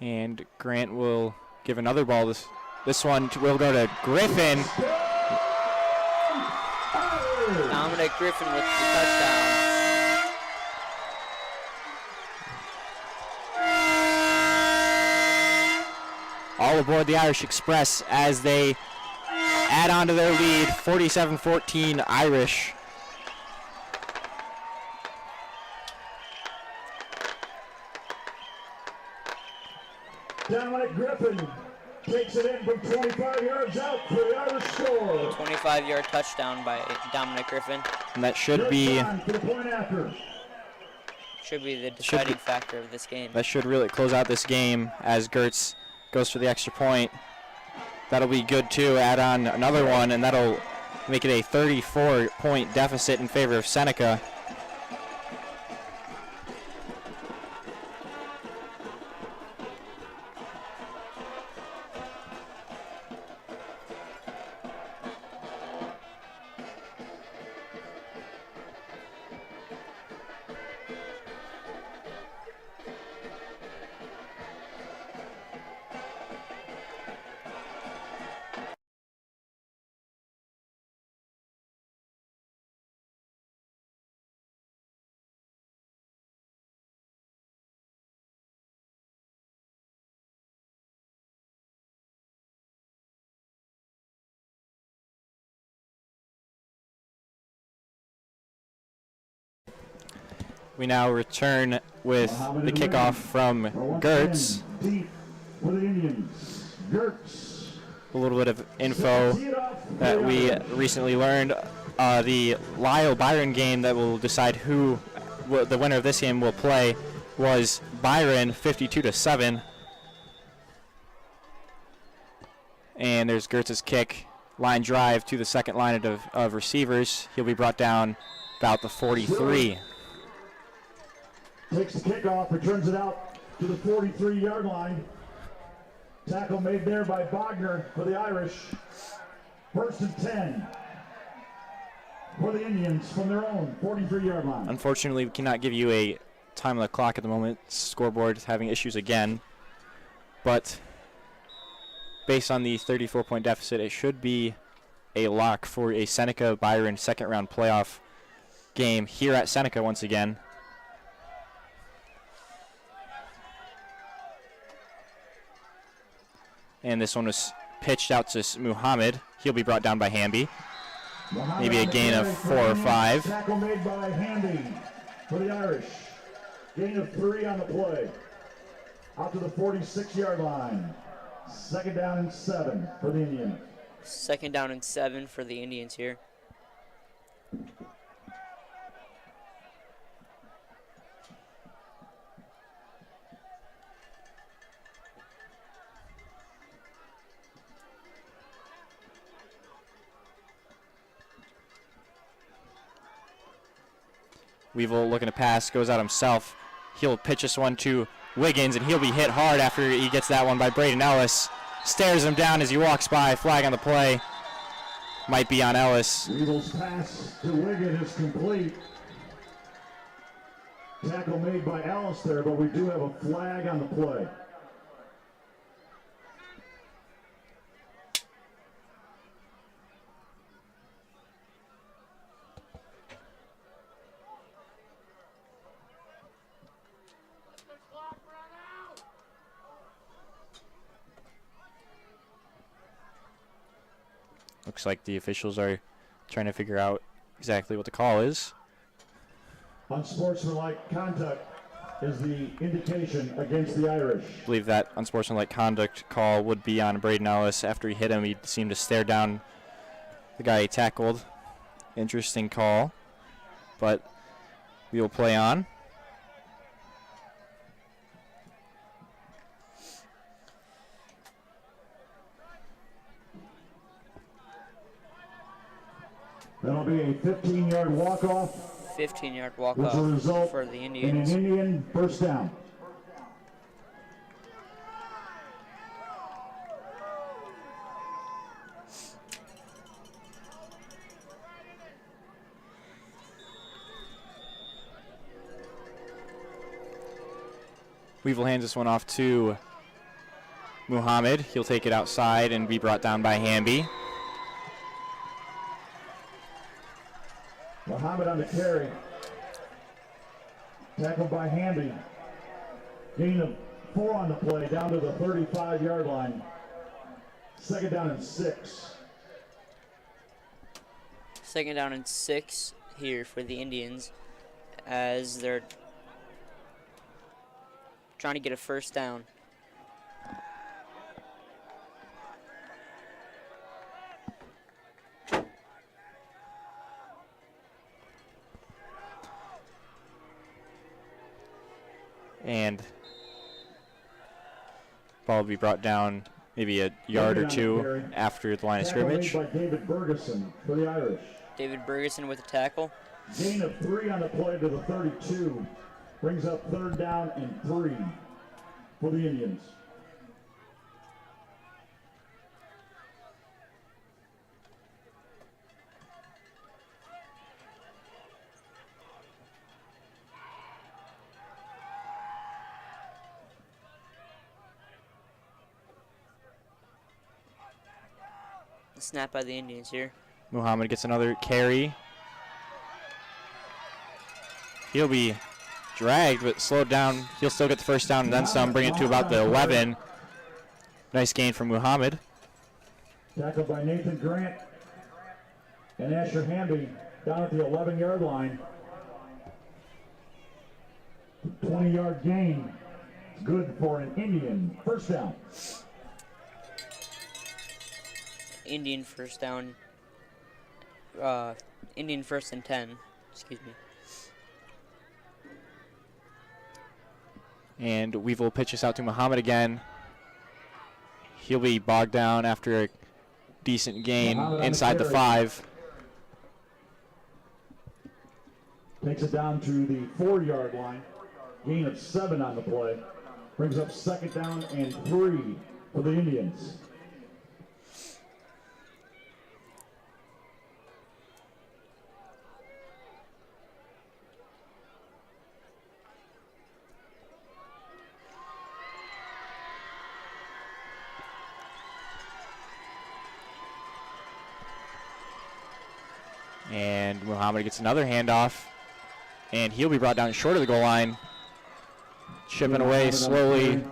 And Grant will give another ball. This one will go to Griffin. Dominic Griffin with the touchdown. All aboard the Irish Express as they add on to their lead, 47-14 Irish. Dominic Griffin takes it in from 25 yards out for the Irish score. 25-yard touchdown by Dominic Griffin. And that should be For the point after. Should be the deciding factor of this game. That should really close out this game as Gertz goes for the extra point. That'll be good too. Add on another one, and that'll make it a 34-point deficit in favor of Seneca. We now return with the kickoff from Gertz. Deep for the Indians. Gertz. A little bit of info that we recently learned. The Lyle-Byron game that will decide who the winner of this game will play was Byron 52-7. And there's Gertz's kick. Line drive to the second line of receivers. He'll be brought down about the 43. Takes the kickoff, returns it out to the 43-yard line. Tackle made there by Bogner for the Irish. 1st and 10 for the Indians from their own 43-yard line. Unfortunately, we cannot give you a time on the clock at the moment. Scoreboard is having issues again. But based on the 34-point deficit, it should be a lock for a Seneca-Byron second-round playoff game here at Seneca once again. And this one was pitched out to Muhammad. He'll be brought down by Hamby. Maybe a gain of 4 or 5. Tackle made by Hamby for the Irish. Gain of 3 on the play. Out to the 46-yard line. 2nd down and 7 for the Indians. 2nd down and 7 for the Indians here. Weevil looking to pass, goes out himself. He'll pitch this one to Wiggins, and he'll be hit hard after he gets that one by Braden Ellis. Stares him down as he walks by. Flag on the play. Might be on Ellis. Weevil's pass to Wiggins is complete. Tackle made by Ellis there, but we do have a flag on the play. Looks like the officials are trying to figure out exactly what the call is. Unsportsmanlike conduct is the indication against the Irish. I believe that unsportsmanlike conduct call would be on Braden Ellis. After he hit him, he seemed to stare down the guy he tackled. Interesting call, but we will play on. That'll be a 15-yard walk-off. 15-yard Which will walk-off result for the in Indians. an Indian first down. Weevil hands this one off to Muhammad. He'll take it outside and be brought down by Hamby. Muhammad on the carry. Tackled by Hamby. Gain of 4 on the play, down to the 35-yard line. 2nd down and 6. 2nd down and 6 here for the Indians as they're trying to get a first down. And ball will be brought down maybe a yard or two after the line of scrimmage. By David Bergeson for the Irish. David Bergeson with the tackle. Gain of 3 on the play to the 32. Brings up 3rd down and 3 for the Indians. Snap by the Indians here. Muhammad gets another carry. He'll be dragged but slowed down. He'll still get the first down and then some, bring it to about the 11. Nice gain from Muhammad. Tackled by Nathan Grant and Asher Hamby down at the 11-yard line. 20-yard gain. Good for an Indian. First down. Indian first down. Indian first and 10. Excuse me. And Weave will pitch this out to Muhammad again. He'll be bogged down after a decent gain inside the 5. Takes it down to the 4-yard line. Gain of 7 on the play. Brings up second down and 3 for the Indians. And Muhammad gets another handoff. And he'll be brought down short of the goal line. Chipping away slowly.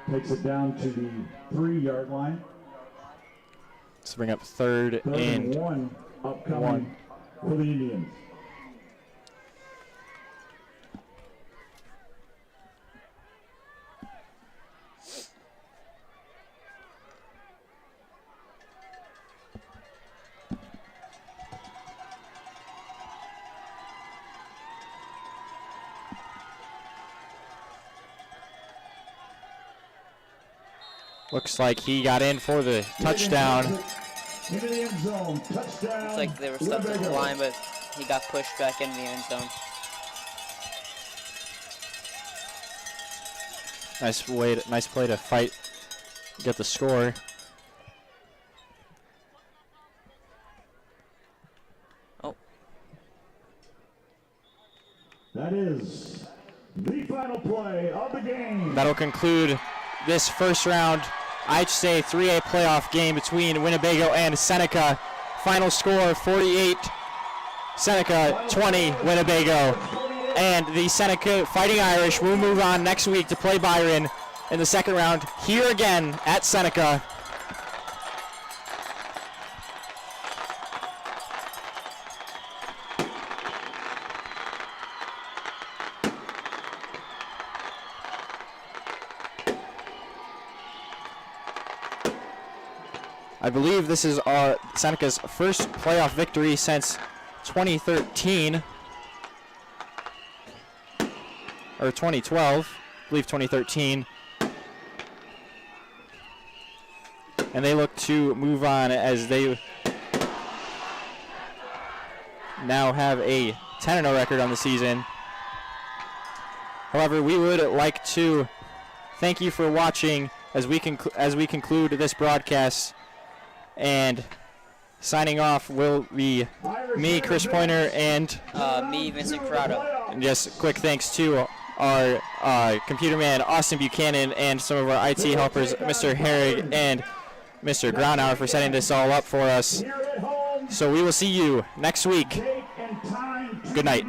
Takes it down to the 3-yard line. Let's bring up third and 1 upcoming for the Indians. Looks like he got in for the touchdown. Into the end zone. Touchdown. Looks like they were stuck in the line, but he got pushed back into the end zone. Nice play to fight, get the score. Oh. That is the final play of the game. That'll conclude this first round IHSA 3A playoff game between Winnebago and Seneca. Final score 48, Seneca 20, Winnebago. And the Seneca Fighting Irish will move on next week to play Byron in the second round here again at Seneca. I believe this is Seneca's first playoff victory since 2013, or 2012, I believe 2013. And they look to move on as they now have a 10-0 record on the season. However, we would like to thank you for watching as we conclude this broadcast. And signing off will be me, Chris Pointer, and Me, Vincent Corrado. and just quick thanks to our computer man, Austin Buchanan, and some of our IT helpers, Mr. Herrig and Mr. Grounauer, for setting this all up for us. So we will see you next week. Good night.